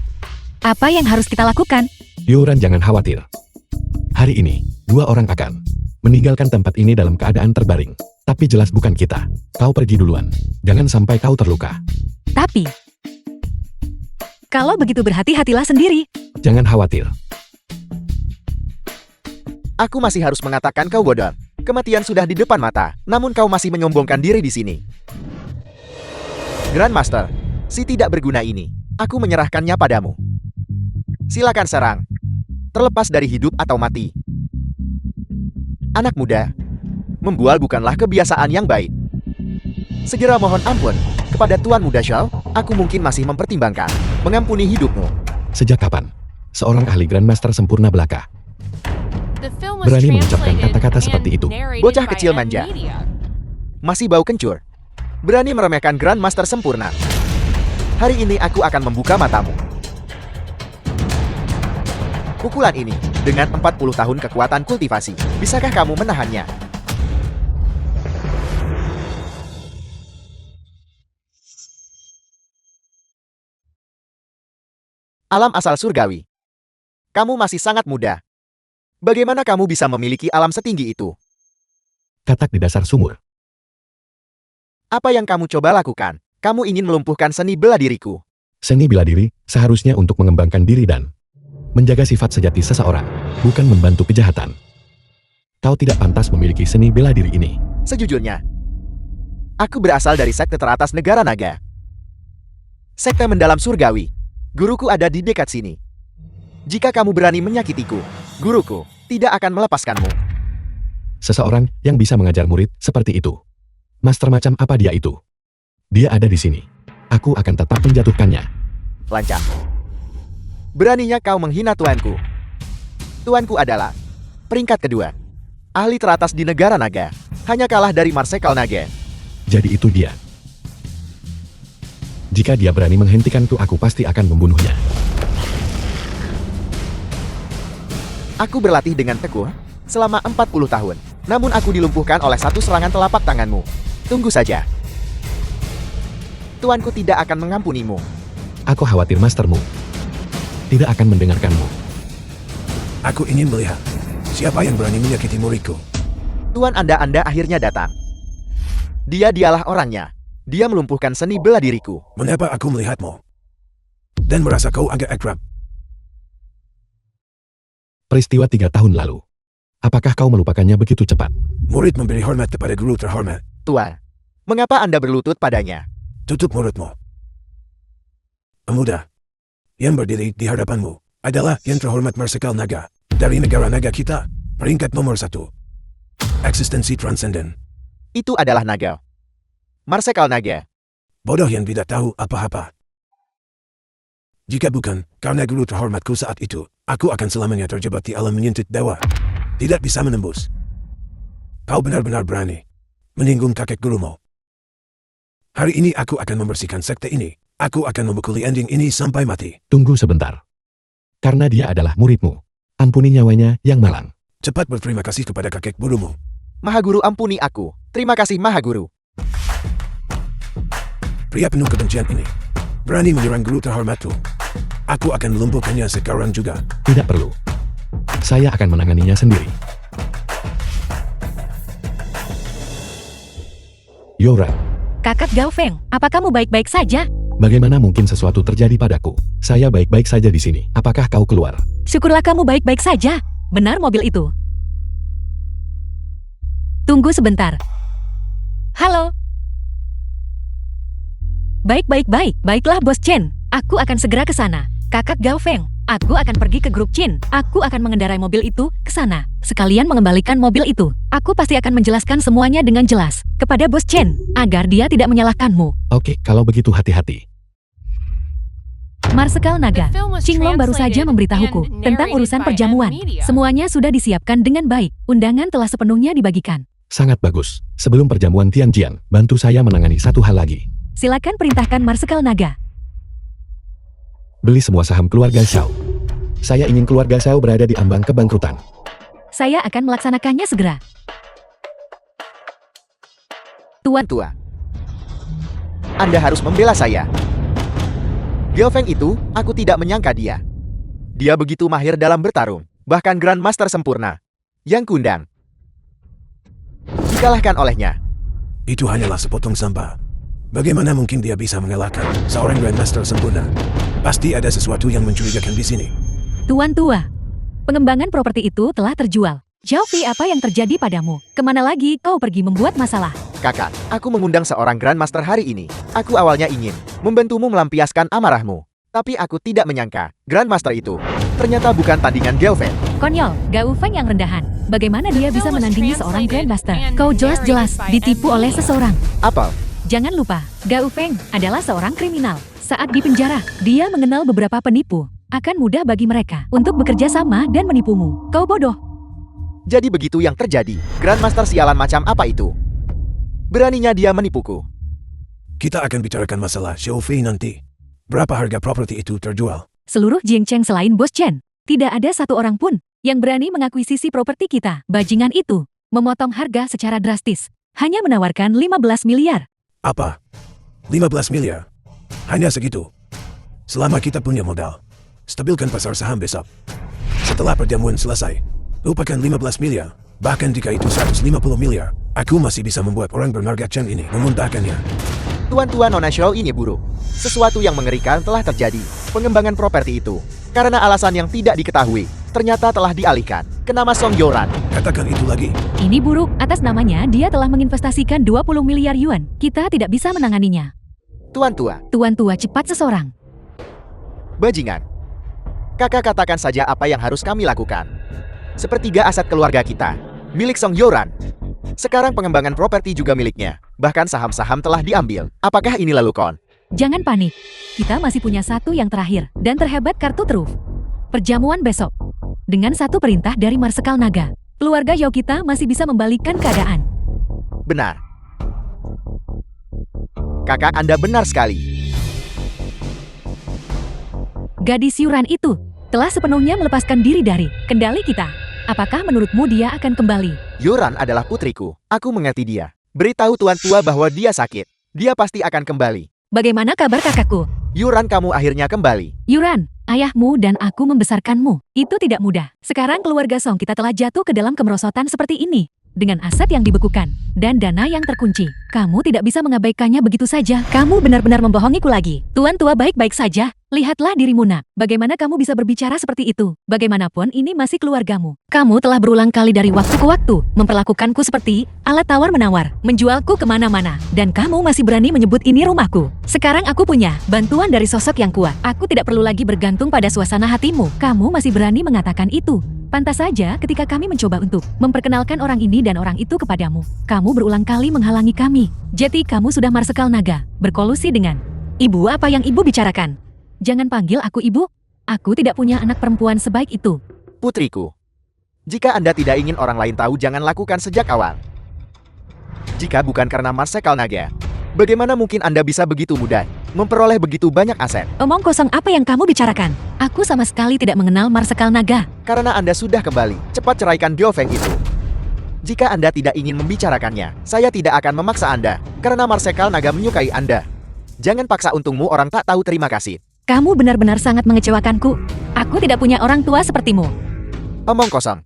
apa yang harus kita lakukan? Bioran, jangan khawatir. Hari ini, 2 orang akan meninggalkan tempat ini dalam keadaan terbaring. Tapi jelas bukan kita. Kau pergi duluan. Jangan sampai kau terluka. Tapi, kalau begitu berhati-hatilah sendiri. Jangan khawatir. Aku masih harus mengatakan kau bodoh. Kematian sudah di depan mata, namun kau masih menyombongkan diri di sini. Grandmaster, si tidak berguna ini, aku menyerahkannya padamu. Silakan serang. Terlepas dari hidup atau mati. Anak muda, membual bukanlah kebiasaan yang baik. Segera mohon ampun kepada Tuan Muda Shao, aku mungkin masih mempertimbangkan mengampuni hidupmu. Sejak kapan seorang ahli Grandmaster sempurna belaka The film was berani mengucapkan translated kata-kata and seperti itu? narrated Bocah by kecil M manja. Media. Masih bau kencur. Berani meremehkan Grandmaster sempurna. Hari ini aku akan membuka matamu. Pukulan ini, dengan 40 tahun kekuatan kultivasi, bisakah kamu menahannya? Alam asal surgawi. Kamu masih sangat muda. Bagaimana kamu bisa memiliki alam setinggi itu? Katak di dasar sumur. Apa yang kamu coba lakukan? Kamu ingin melumpuhkan seni bela diriku. Seni bela diri seharusnya untuk mengembangkan diri dan menjaga sifat sejati seseorang, bukan membantu kejahatan. Kau tidak pantas memiliki seni bela diri ini. Sejujurnya, aku berasal dari sekte teratas negara naga. Sekte mendalam surgawi. Guruku ada di dekat sini. Jika kamu berani menyakitiku, guruku tidak akan melepaskanmu. Seseorang yang bisa mengajar murid seperti itu. Master macam apa dia itu? Dia ada di sini. Aku akan tetap menjatuhkannya. Lancang. Beraninya kau menghina tuanku. Tuanku adalah peringkat kedua. Ahli teratas di negara naga. Hanya kalah dari Marsekal Naga. Jadi itu dia. Jika dia berani menghentikanku, aku pasti akan membunuhnya. Aku berlatih dengan tekun selama 40 tahun. Namun aku dilumpuhkan oleh satu serangan telapak tanganmu. Tunggu saja. Tuanku tidak akan mengampunimu. Aku khawatir mastermu tidak akan mendengarkanmu. Aku ingin melihat siapa yang berani menyakiti muridku. Tuan Anda akhirnya datang. Dialah orangnya. Dia melumpuhkan seni bela diriku. Mengapa aku melihatmu? dan merasa kau agak akrab. Peristiwa 3 tahun lalu. Apakah kau melupakannya begitu cepat? Murid memberi hormat kepada guru terhormat. Tua, mengapa Anda berlutut padanya? Tutup mulutmu. Pemuda yang berdiri di hadapanmu adalah yang terhormat Marsekal Naga dari negara naga kita, peringkat nomor 1. Eksistensi transenden. Itu adalah naga. Marsekal Naga. Bodoh yang tidak tahu apa-apa. Jika bukan karena guru terhormatku saat itu, aku akan selamanya terjebak di alam menyintit dewa. Tidak bisa menembus. Kau benar-benar berani menyinggung kakek gurumu. Hari ini aku akan membersihkan sekte ini. Aku akan memukuli ending ini sampai mati. Tunggu sebentar. Karena dia adalah muridmu. Ampuni nyawanya yang malang. Cepat berterima kasih kepada kakek gurumu. Mahaguru ampuni aku. Terima kasih Mahaguru. Pria penuh kebencian ini berani menyerang guru terhormatku. Aku akan melumpuhkannya sekarang juga. Tidak perlu. Saya akan menanganinya sendiri. Yoran, Kakak Gao Feng, apa kamu baik-baik saja? bagaimana mungkin sesuatu terjadi padaku? Saya baik-baik saja di sini. Apakah kau keluar? Syukurlah kamu baik-baik saja. Benar mobil itu. Tunggu sebentar. Halo. Baik. Baiklah Bos Chen. Aku akan segera ke sana. Kakak Gao Feng, aku akan pergi ke grup Chin. Aku akan mengendarai mobil itu ke sana. Sekalian mengembalikan mobil itu. Aku pasti akan menjelaskan semuanya dengan jelas kepada Bos Chen agar dia tidak menyalahkanmu. Oke, kalau begitu hati-hati. Marsekal Naga, The film was Qinglong baru saja translated memberitahuku and tentang narrated urusan by perjamuan. Media. Semuanya sudah disiapkan dengan baik. Undangan telah sepenuhnya dibagikan. Sangat bagus. Sebelum perjamuan Tianjian, bantu saya menangani satu hal lagi. Silakan perintahkan Marsekal Naga. Beli semua saham keluarga Xiao. Saya ingin keluarga Xiao berada di ambang kebangkrutan. Saya akan melaksanakannya segera. Tuan, Tua, Anda harus membela saya. Gao Feng itu, aku tidak menyangka dia. Dia begitu mahir dalam bertarung, bahkan Grandmaster sempurna. Yang kundang dikalahkan olehnya. Itu hanyalah sepotong sampah. Bagaimana mungkin dia bisa mengalahkan seorang Grandmaster sempurna? Pasti ada sesuatu yang mencurigakan di sini. Tuan Tua, pengembangan properti itu telah terjual. Zhao-Fi, apa yang terjadi padamu? Kemana lagi kau pergi membuat masalah? Kakak, aku mengundang seorang Grandmaster hari ini. Aku awalnya ingin membantumu melampiaskan amarahmu. Tapi aku tidak menyangka, Grandmaster itu ternyata bukan tandingan Gao Feng. Konyol, Gao Feng yang rendahan. Bagaimana dia bisa menandingi seorang Grandmaster? Kau jelas-jelas ditipu oleh seseorang. Apel, Jangan lupa, Gao Feng adalah seorang kriminal. Saat di penjara, dia mengenal beberapa penipu. Akan mudah bagi mereka untuk bekerja sama dan menipumu. Kau bodoh. jadi begitu yang terjadi. Grandmaster sialan macam apa itu? Beraninya dia menipuku. Kita akan bicarakan masalah Xiaofei nanti. Berapa harga properti itu terjual? Seluruh Jingcheng selain Bos Chen, tidak ada satu orang pun yang berani mengakuisisi properti kita. Bajingan itu memotong harga secara drastis. Hanya menawarkan 15 miliar. Apa? 15 miliar? Hanya segitu. Selama kita punya modal, stabilkan pasar saham besok. Setelah perjamuan selesai, lupakan 15 miliar. Bahkan jika itu 150 miliar, aku masih bisa membuat orang bermarga Chen ini memuntahkannya. Tuan-tuan Nona Show ini buruk. Sesuatu yang mengerikan telah terjadi. Pengembangan properti itu, karena alasan yang tidak diketahui, ternyata telah dialihkan ke nama Song Yoran. Katakan itu lagi. Ini buruk, atas namanya dia telah menginvestasikan 20 miliar yuan. Kita tidak bisa menanganinya. Tuan-tua, Tuan Tua cepat seseorang. bajingan. Kakak katakan saja apa yang harus kami lakukan. Sepertiga aset keluarga kita, milik Song Yoran. Sekarang pengembangan properti juga miliknya. Bahkan saham-saham telah diambil. Apakah ini lalu kon? Jangan panik. Kita masih punya satu yang terakhir dan terhebat kartu truf. Perjamuan besok. Dengan satu perintah dari Marsekal Naga, keluarga Yao kita masih bisa membalikkan keadaan. Benar. Kakak Anda benar sekali. Gadis Yuran itu telah sepenuhnya melepaskan diri dari kendali kita. Apakah menurutmu dia akan kembali? Yoran adalah putriku. Aku mengerti dia. Beritahu tuan tua bahwa dia sakit. Dia pasti akan kembali. Bagaimana kabar kakakku? Yoran, kamu akhirnya kembali. Yuran, ayahmu dan aku membesarkanmu. Itu tidak mudah. Sekarang keluarga Song kita telah jatuh ke dalam kemerosotan seperti ini. dengan aset yang dibekukan, dan dana yang terkunci. Kamu tidak bisa mengabaikannya begitu saja. Kamu benar-benar membohongiku lagi. Tuan tua baik-baik saja. Lihatlah dirimu nak. Bagaimana kamu bisa berbicara seperti itu? Bagaimanapun ini masih keluargamu. Kamu telah berulang kali dari waktu ke waktu memperlakukanku seperti alat tawar-menawar, menjualku kemana-mana, dan kamu masih berani menyebut ini rumahku. Sekarang aku punya bantuan dari sosok yang kuat. Aku tidak perlu lagi bergantung pada suasana hatimu. Kamu masih berani mengatakan itu. Pantas saja ketika kami mencoba untuk memperkenalkan orang ini dan orang itu kepadamu. Kamu berulang kali menghalangi kami. Jadi kamu sudah Marsekal Naga, berkolusi dengan ibu. Apa yang ibu bicarakan? Jangan panggil aku ibu. Aku tidak punya anak perempuan sebaik itu. Putriku, jika Anda tidak ingin orang lain tahu, jangan lakukan sejak awal. Jika bukan karena Marsekal Naga, bagaimana mungkin Anda bisa begitu mudah memperoleh begitu banyak aset? Omong kosong apa yang kamu bicarakan? Aku sama sekali tidak mengenal Marsekal Naga. Karena Anda sudah kembali, cepat ceraikan Gaofeng itu. Jika Anda tidak ingin membicarakannya, saya tidak akan memaksa Anda, karena Marsekal Naga menyukai Anda. Jangan paksa untungmu orang tak tahu terima kasih. Kamu benar-benar sangat mengecewakanku. Aku tidak punya orang tua sepertimu. Omong kosong.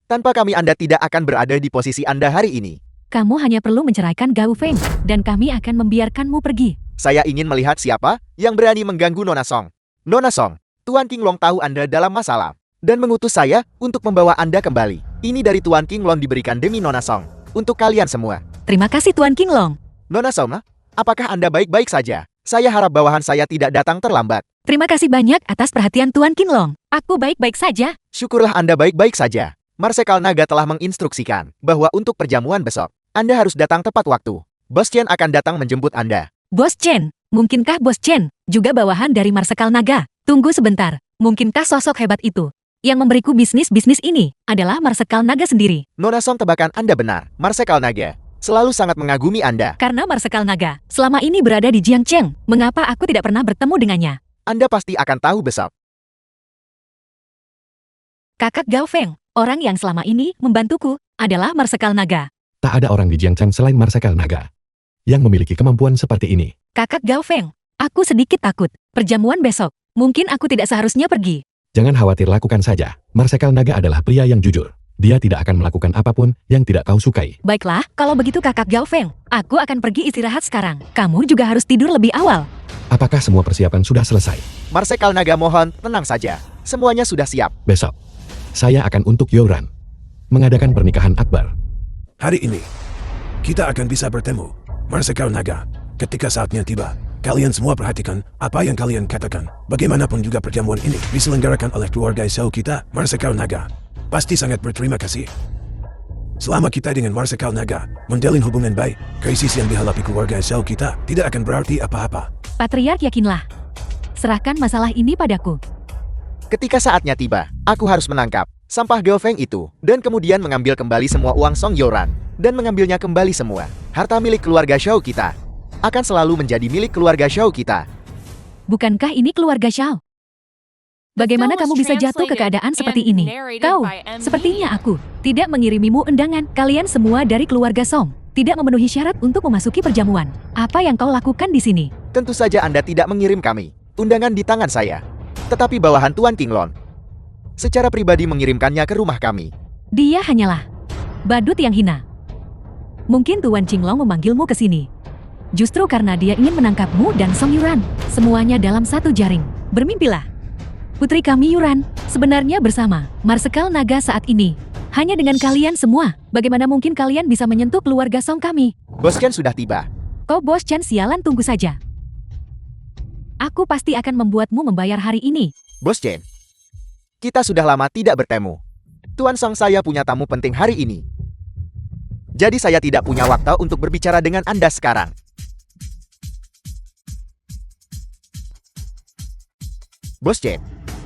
Tanpa kami Anda tidak akan berada di posisi Anda hari ini. Kamu hanya perlu menceraikan Gaofeng, dan kami akan membiarkanmu pergi. Saya ingin melihat siapa yang berani mengganggu Nona Song. Nona Song, Tuan Qinglong tahu Anda dalam masalah, dan mengutus saya untuk membawa Anda kembali. Ini dari Tuan Qinglong diberikan demi Nona Song, untuk kalian semua. Terima kasih Tuan Qinglong. Nona Song, apakah Anda baik-baik saja? Saya harap bawahan saya tidak datang terlambat. Terima kasih banyak atas perhatian Tuan Qinglong. Aku baik-baik saja. Syukurlah Anda baik-baik saja. Marsekal Naga telah menginstruksikan bahwa untuk perjamuan besok, Anda harus datang tepat waktu. Bos Chen akan datang menjemput Anda. Bos Chen, mungkinkah Bos Chen juga bawahan dari Marsekal Naga? Tunggu sebentar, mungkinkah sosok hebat itu yang memberiku bisnis ini adalah Marsekal Naga sendiri? Nona Song, tebakan Anda benar. Marsekal Naga selalu sangat mengagumi Anda. Karena Marsekal Naga selama ini berada di Jiangcheng, mengapa aku tidak pernah bertemu dengannya? Anda pasti akan tahu besok. Kakak Gaofeng, orang yang selama ini membantuku, adalah Marsekal Naga. Tak ada orang di Jiangcheng selain Marsekal Naga yang memiliki kemampuan seperti ini. Kakak Gaofeng, aku sedikit takut. Perjamuan besok, mungkin aku tidak seharusnya pergi. Jangan khawatir, lakukan saja. Marsekal Naga adalah pria yang jujur. Dia tidak akan melakukan apapun yang tidak kau sukai. Baiklah, kalau begitu kakak Gaofeng, aku akan pergi istirahat sekarang. Kamu juga harus tidur lebih awal. Apakah semua persiapan sudah selesai? Marsekal Naga, mohon tenang saja. Semuanya sudah siap. Besok, saya akan untuk Yoran mengadakan pernikahan akbar. Hari ini, kita akan bisa bertemu. Marsekal Naga, ketika saatnya tiba, kalian semua perhatikan apa yang kalian katakan. Bagaimanapun juga perjamuan ini diselenggarakan oleh keluarga Shao kita, Marsekal Naga. Pasti sangat berterima kasih. Selama kita dengan Marsekal Naga menjalin hubungan baik, krisis yang dihadapi keluarga Shao kita tidak akan berarti apa-apa. Patriark, yakinlah. Serahkan masalah ini padaku. Ketika saatnya tiba, aku harus menangkap sampah Gaofeng itu, dan kemudian mengambil kembali semua uang Song Yoran, dan mengambilnya kembali semua. Harta milik keluarga Shao kita akan selalu menjadi milik keluarga Shao kita. Bukankah ini keluarga Shao? Bagaimana kamu bisa jatuh ke keadaan seperti ini? Kau, sepertinya aku tidak mengirimimu undangan. Kalian semua dari keluarga Song tidak memenuhi syarat untuk memasuki perjamuan. Apa yang kau lakukan di sini? Tentu saja Anda tidak mengirim kami undangan di tangan saya, tetapi bawahan Tuan Qinglong secara pribadi mengirimkannya ke rumah kami. Dia hanyalah badut yang hina. Mungkin Tuan Qinglong memanggilmu ke sini justru karena dia ingin menangkapmu dan Song Yuran. Semuanya dalam satu jaring. Bermimpilah. Putri kami Yuran, sebenarnya bersama Marsekal Naga saat ini. Hanya dengan kalian semua, bagaimana mungkin kalian bisa menyentuh keluarga Song kami? Bos Chen sudah tiba. Kau Bos Chen, sialan, tunggu saja. Aku pasti akan membuatmu membayar hari ini. Bos Chen, kita sudah lama tidak bertemu. Tuan Song, saya punya tamu penting hari ini. Jadi saya tidak punya waktu untuk berbicara dengan Anda sekarang. Bos Chen,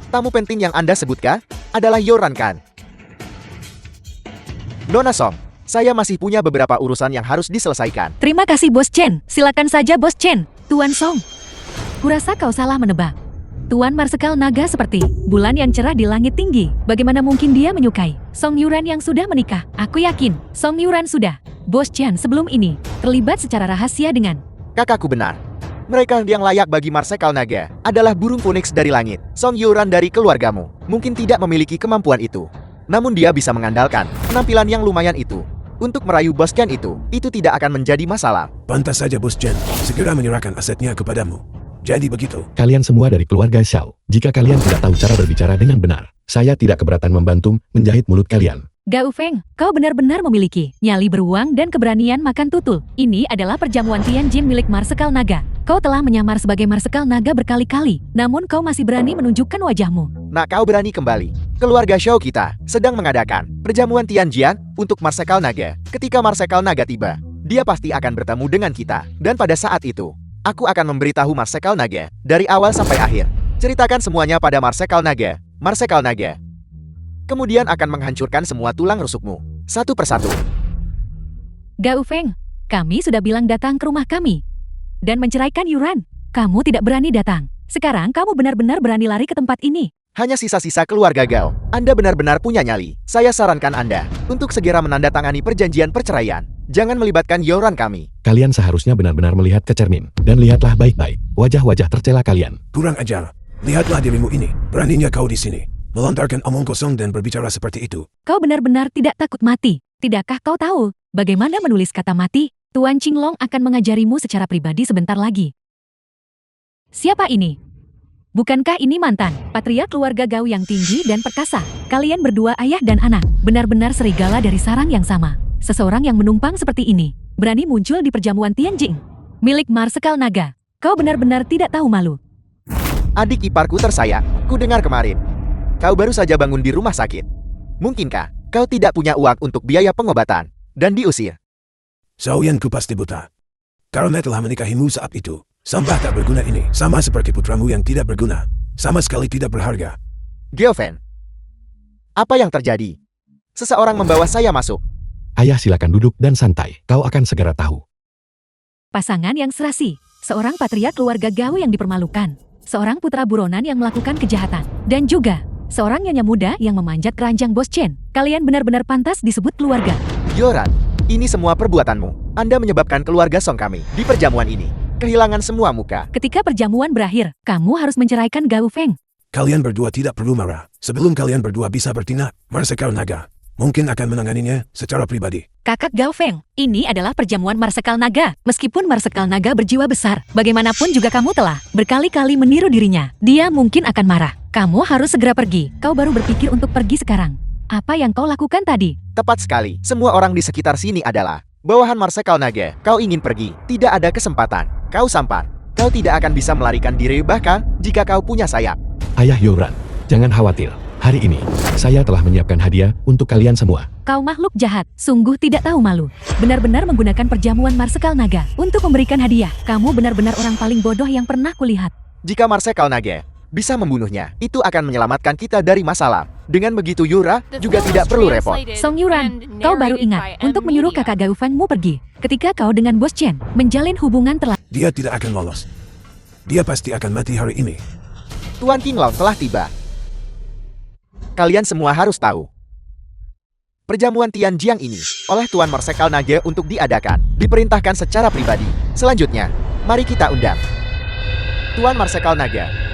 tamu penting yang Anda sebutkan adalah Yoran kan? Nona Song, saya masih punya beberapa urusan yang harus diselesaikan. Terima kasih Bos Chen, silakan saja Bos Chen. Tuan Song, kurasa kau salah menebak. Tuan Marsekal Naga seperti bulan yang cerah di langit tinggi. Bagaimana mungkin dia menyukai Song Yuran yang sudah menikah? Aku yakin Song Yuran sudah. Bos Chen sebelum ini terlibat secara rahasia dengan... Kakakku benar. Mereka yang layak bagi Marsekal Naga adalah burung phoenix dari langit. Song Yuran dari keluargamu mungkin tidak memiliki kemampuan itu. Namun dia bisa mengandalkan penampilan yang lumayan itu Untuk merayu Bos Chen itu tidak akan menjadi masalah. Pantas saja Bos Chen segera menyerahkan asetnya kepadamu. Jadi begitu. Kalian semua dari keluarga Xiao. Jika kalian tidak tahu cara berbicara dengan benar, saya tidak keberatan membantu menjahit mulut kalian. Gao Feng, kau benar-benar memiliki nyali beruang dan keberanian makan tutul. Ini adalah perjamuan Tianjin milik Marsekal Naga. Kau telah menyamar sebagai Marsekal Naga berkali-kali, namun kau masih berani menunjukkan wajahmu. Nak kau berani kembali. Keluarga Xiao kita sedang mengadakan perjamuan Tianjian untuk Marsekal Naga. Ketika Marsekal Naga tiba, dia pasti akan bertemu dengan kita. Dan pada saat itu, aku akan memberitahu Marsekal Naga dari awal sampai akhir. Ceritakan semuanya pada Marsekal Naga. Marsekal Naga kemudian akan menghancurkan semua tulang rusukmu, satu persatu. Gao Feng, kami sudah bilang datang ke rumah kami dan menceraikan Yuran. Kamu tidak berani datang. Sekarang kamu benar-benar berani lari ke tempat ini. Hanya sisa-sisa keluarga Gao. Anda benar-benar punya nyali. Saya sarankan Anda untuk segera menandatangani perjanjian perceraian. Jangan melibatkan Yoran kami. Kalian seharusnya benar-benar melihat ke cermin. Dan lihatlah baik-baik wajah-wajah tercela kalian. Kurang ajar. Lihatlah dirimu ini. Beraninya kau di sini melontarkan omong kosong dan berbicara seperti itu. Kau benar-benar tidak takut mati. Tidakkah kau tahu bagaimana menulis kata mati? Tuan Qinglong akan mengajarimu secara pribadi sebentar lagi. Siapa ini? Bukankah ini mantan patria keluarga Gao yang tinggi dan perkasa? Kalian berdua ayah dan anak, benar-benar serigala dari sarang yang sama. Seseorang yang menumpang seperti ini, berani muncul di perjamuan Tianjin milik Marsekal Naga. Kau benar-benar tidak tahu malu. Adik iparku tersayang, ku dengar kemarin. Kau baru saja bangun di rumah sakit. Mungkinkah kau tidak punya uang untuk biaya pengobatan dan diusir? Xiaoyanku pasti buta. Karena telah menikahimu saat itu. Sampah tak berguna ini sama seperti putramu yang tidak berguna. Sama sekali tidak berharga. Geofen, apa yang terjadi? Seseorang membawa saya masuk. Ayah silakan duduk dan santai. Kau akan segera tahu. Pasangan yang serasi, seorang patria keluarga Gao yang dipermalukan, seorang putra buronan yang melakukan kejahatan, dan juga seorang nyonya muda yang memanjat keranjang Bos Chen. Kalian benar-benar pantas disebut keluarga. Yoran, ini semua perbuatanmu. Anda menyebabkan keluarga Song kami di perjamuan ini kehilangan semua muka. Ketika perjamuan berakhir, kamu harus menceraikan Gao Feng. Kalian berdua tidak perlu marah. Sebelum kalian berdua bisa bertindak, Marsekal Naga mungkin akan menanganinya secara pribadi. Kakak Gao Feng, ini adalah perjamuan Marsekal Naga. Meskipun Marsekal Naga berjiwa besar, bagaimanapun juga kamu telah berkali-kali meniru dirinya. Dia mungkin akan marah. Kamu harus segera pergi. Kau baru berpikir untuk pergi sekarang. Apa yang kau lakukan tadi? Tepat sekali. Semua orang di sekitar sini adalah bawahan Marsekal Naga. Kau ingin pergi, tidak ada kesempatan. Kau sampan. Kau tidak akan bisa melarikan diri bahkan jika kau punya sayap. Ayah Yoran, jangan khawatir. Hari ini, saya telah menyiapkan hadiah untuk kalian semua. Kau makhluk jahat, sungguh tidak tahu malu. Benar-benar menggunakan perjamuan Marsekal Naga untuk memberikan hadiah. Kamu benar-benar orang paling bodoh yang pernah kulihat. Jika Marsekal Naga bisa membunuhnya, itu akan menyelamatkan kita dari masalah. Dengan begitu Yura juga tidak perlu repot. Song Yuran, kau baru ingat untuk menyuruh kakak Gao Fengmu pergi. Ketika kau dengan Bos Chen menjalin hubungan Dia tidak akan lolos. Dia pasti akan mati hari ini. Tuan Qinglong telah tiba. Kalian semua harus tahu. Perjamuan Tianjiang ini oleh Tuan Marsekal Naga untuk diadakan, diperintahkan secara pribadi. Selanjutnya, mari kita undang Tuan Marsekal Naga.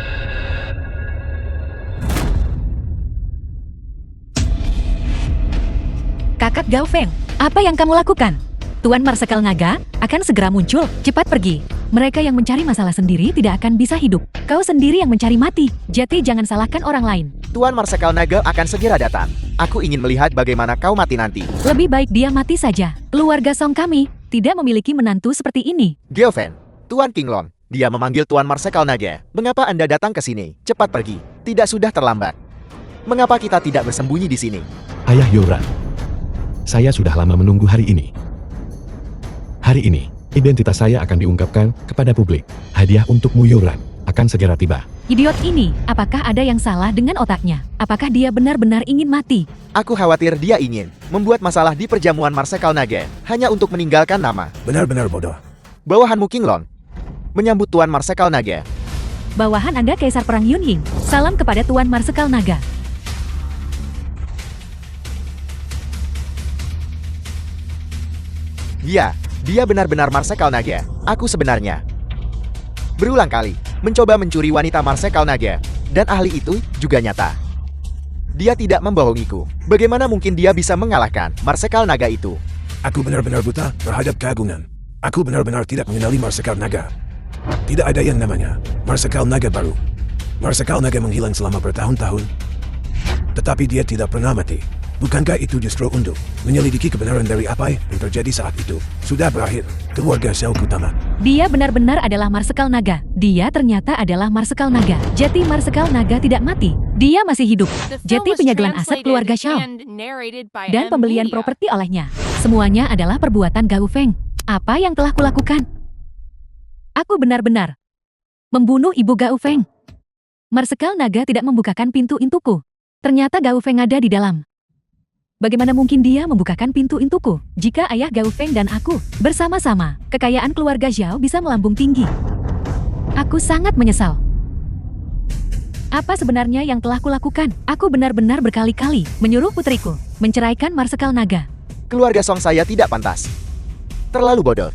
Kakak Gao Feng, apa yang kamu lakukan? Tuan Marsekal Naga akan segera muncul, cepat pergi. Mereka yang mencari masalah sendiri tidak akan bisa hidup. Kau sendiri yang mencari mati, jadi jangan salahkan orang lain. Tuan Marsekal Naga akan segera datang. Aku ingin melihat bagaimana kau mati nanti. Lebih baik dia mati saja. Keluarga Song kami tidak memiliki menantu seperti ini. Geofen, Tuan Qinglong, dia memanggil Tuan Marsekal Naga. Mengapa Anda datang ke sini? Cepat pergi. Tidak sudah terlambat. Mengapa kita tidak bersembunyi di sini? Ayah Yoran, saya sudah lama menunggu hari ini. Hari ini, identitas saya akan diungkapkan kepada publik. Hadiah untukmu Yoran akan segera tiba. Idiot ini, apakah ada yang salah dengan otaknya? Apakah dia benar-benar ingin mati? Aku khawatir dia ingin membuat masalah di perjamuan Marsekal Naga hanya untuk meninggalkan nama. Benar-benar bodoh. Bawahanmu Qinglong menyambut Tuan Marsekal Naga. Bawahan Anda Kaisar Perang Yunhing. Salam kepada Tuan Marsekal Naga. Dia benar-benar Marsekal Naga. Aku sebenarnya berulang kali mencoba mencuri wanita Marsekal Naga, dan ahli itu juga nyata. Dia tidak membohongiku. Bagaimana mungkin dia bisa mengalahkan Marsekal Naga itu? Aku benar-benar buta terhadap keagungan. Aku benar-benar tidak mengenali Marsekal Naga. Tidak ada yang namanya Marsekal Naga baru. Marsekal Naga menghilang selama bertahun-tahun. Tetapi dia tidak pernah mati. Bukankah itu justru untuk menyelidiki kebenaran dari apa yang terjadi saat itu? Sudah berakhir, keluarga Xiao tamat. Dia benar-benar adalah Marsekal Naga. Dia ternyata adalah Marsekal Naga. Jati Marsekal Naga tidak mati. Dia masih hidup. The film Jati was penyegelan aset keluarga Xiao translated and narrated by dan M pembelian Media. properti olehnya. Semuanya adalah perbuatan Gao Feng. Apa yang telah kulakukan? Aku benar-benar membunuh ibu Gao Feng. Marsekal Naga tidak membukakan pintu untukku. Ternyata Gao Feng ada di dalam. Bagaimana mungkin dia membukakan pintu untukku jika ayah Gao Feng dan aku bersama-sama, kekayaan keluarga Xiao bisa melambung tinggi. Aku sangat menyesal. Apa sebenarnya yang telah kulakukan? Aku benar-benar berkali-kali menyuruh putriku menceraikan Marsekal Naga. Keluarga Song saya tidak pantas. Terlalu bodoh.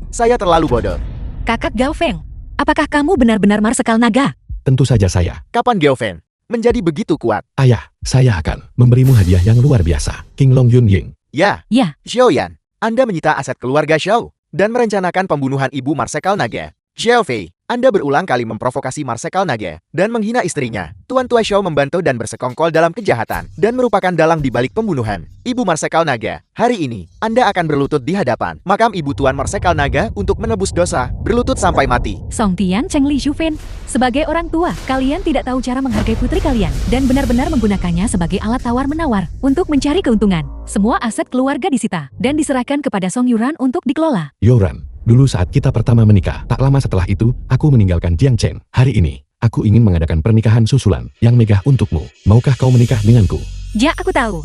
Saya terlalu bodoh. Kakak Gao Feng, apakah kamu benar-benar Marsekal Naga? Tentu saja saya. Kapan Gao Feng menjadi begitu kuat? Ayah, saya akan memberimu hadiah yang luar biasa. King Long Yun Ying. Ya, Ya, Xiao Yan, Anda menyita aset keluarga Xiao dan merencanakan pembunuhan ibu Marsekal Naga. Xiao Fei, Anda berulang kali memprovokasi Marsekal Naga dan menghina istrinya. Tuan Tua Xiao membantu dan bersekongkol dalam kejahatan dan merupakan dalang di balik pembunuhan ibu Marsekal Naga. Hari ini, Anda akan berlutut di hadapan makam ibu Tuan Marsekal Naga untuk menebus dosa, berlutut sampai mati. Song Tian Cheng Li Shufen, sebagai orang tua, kalian tidak tahu cara menghargai putri kalian dan benar-benar menggunakannya sebagai alat tawar-menawar untuk mencari keuntungan. Semua aset keluarga disita dan diserahkan kepada Song Yuran untuk dikelola. Yoran, dulu saat kita pertama menikah, tak lama setelah itu, aku meninggalkan Jiang Chen. Hari ini, aku ingin mengadakan pernikahan susulan yang megah untukmu. Maukah kau menikah denganku? Ja, aku tahu.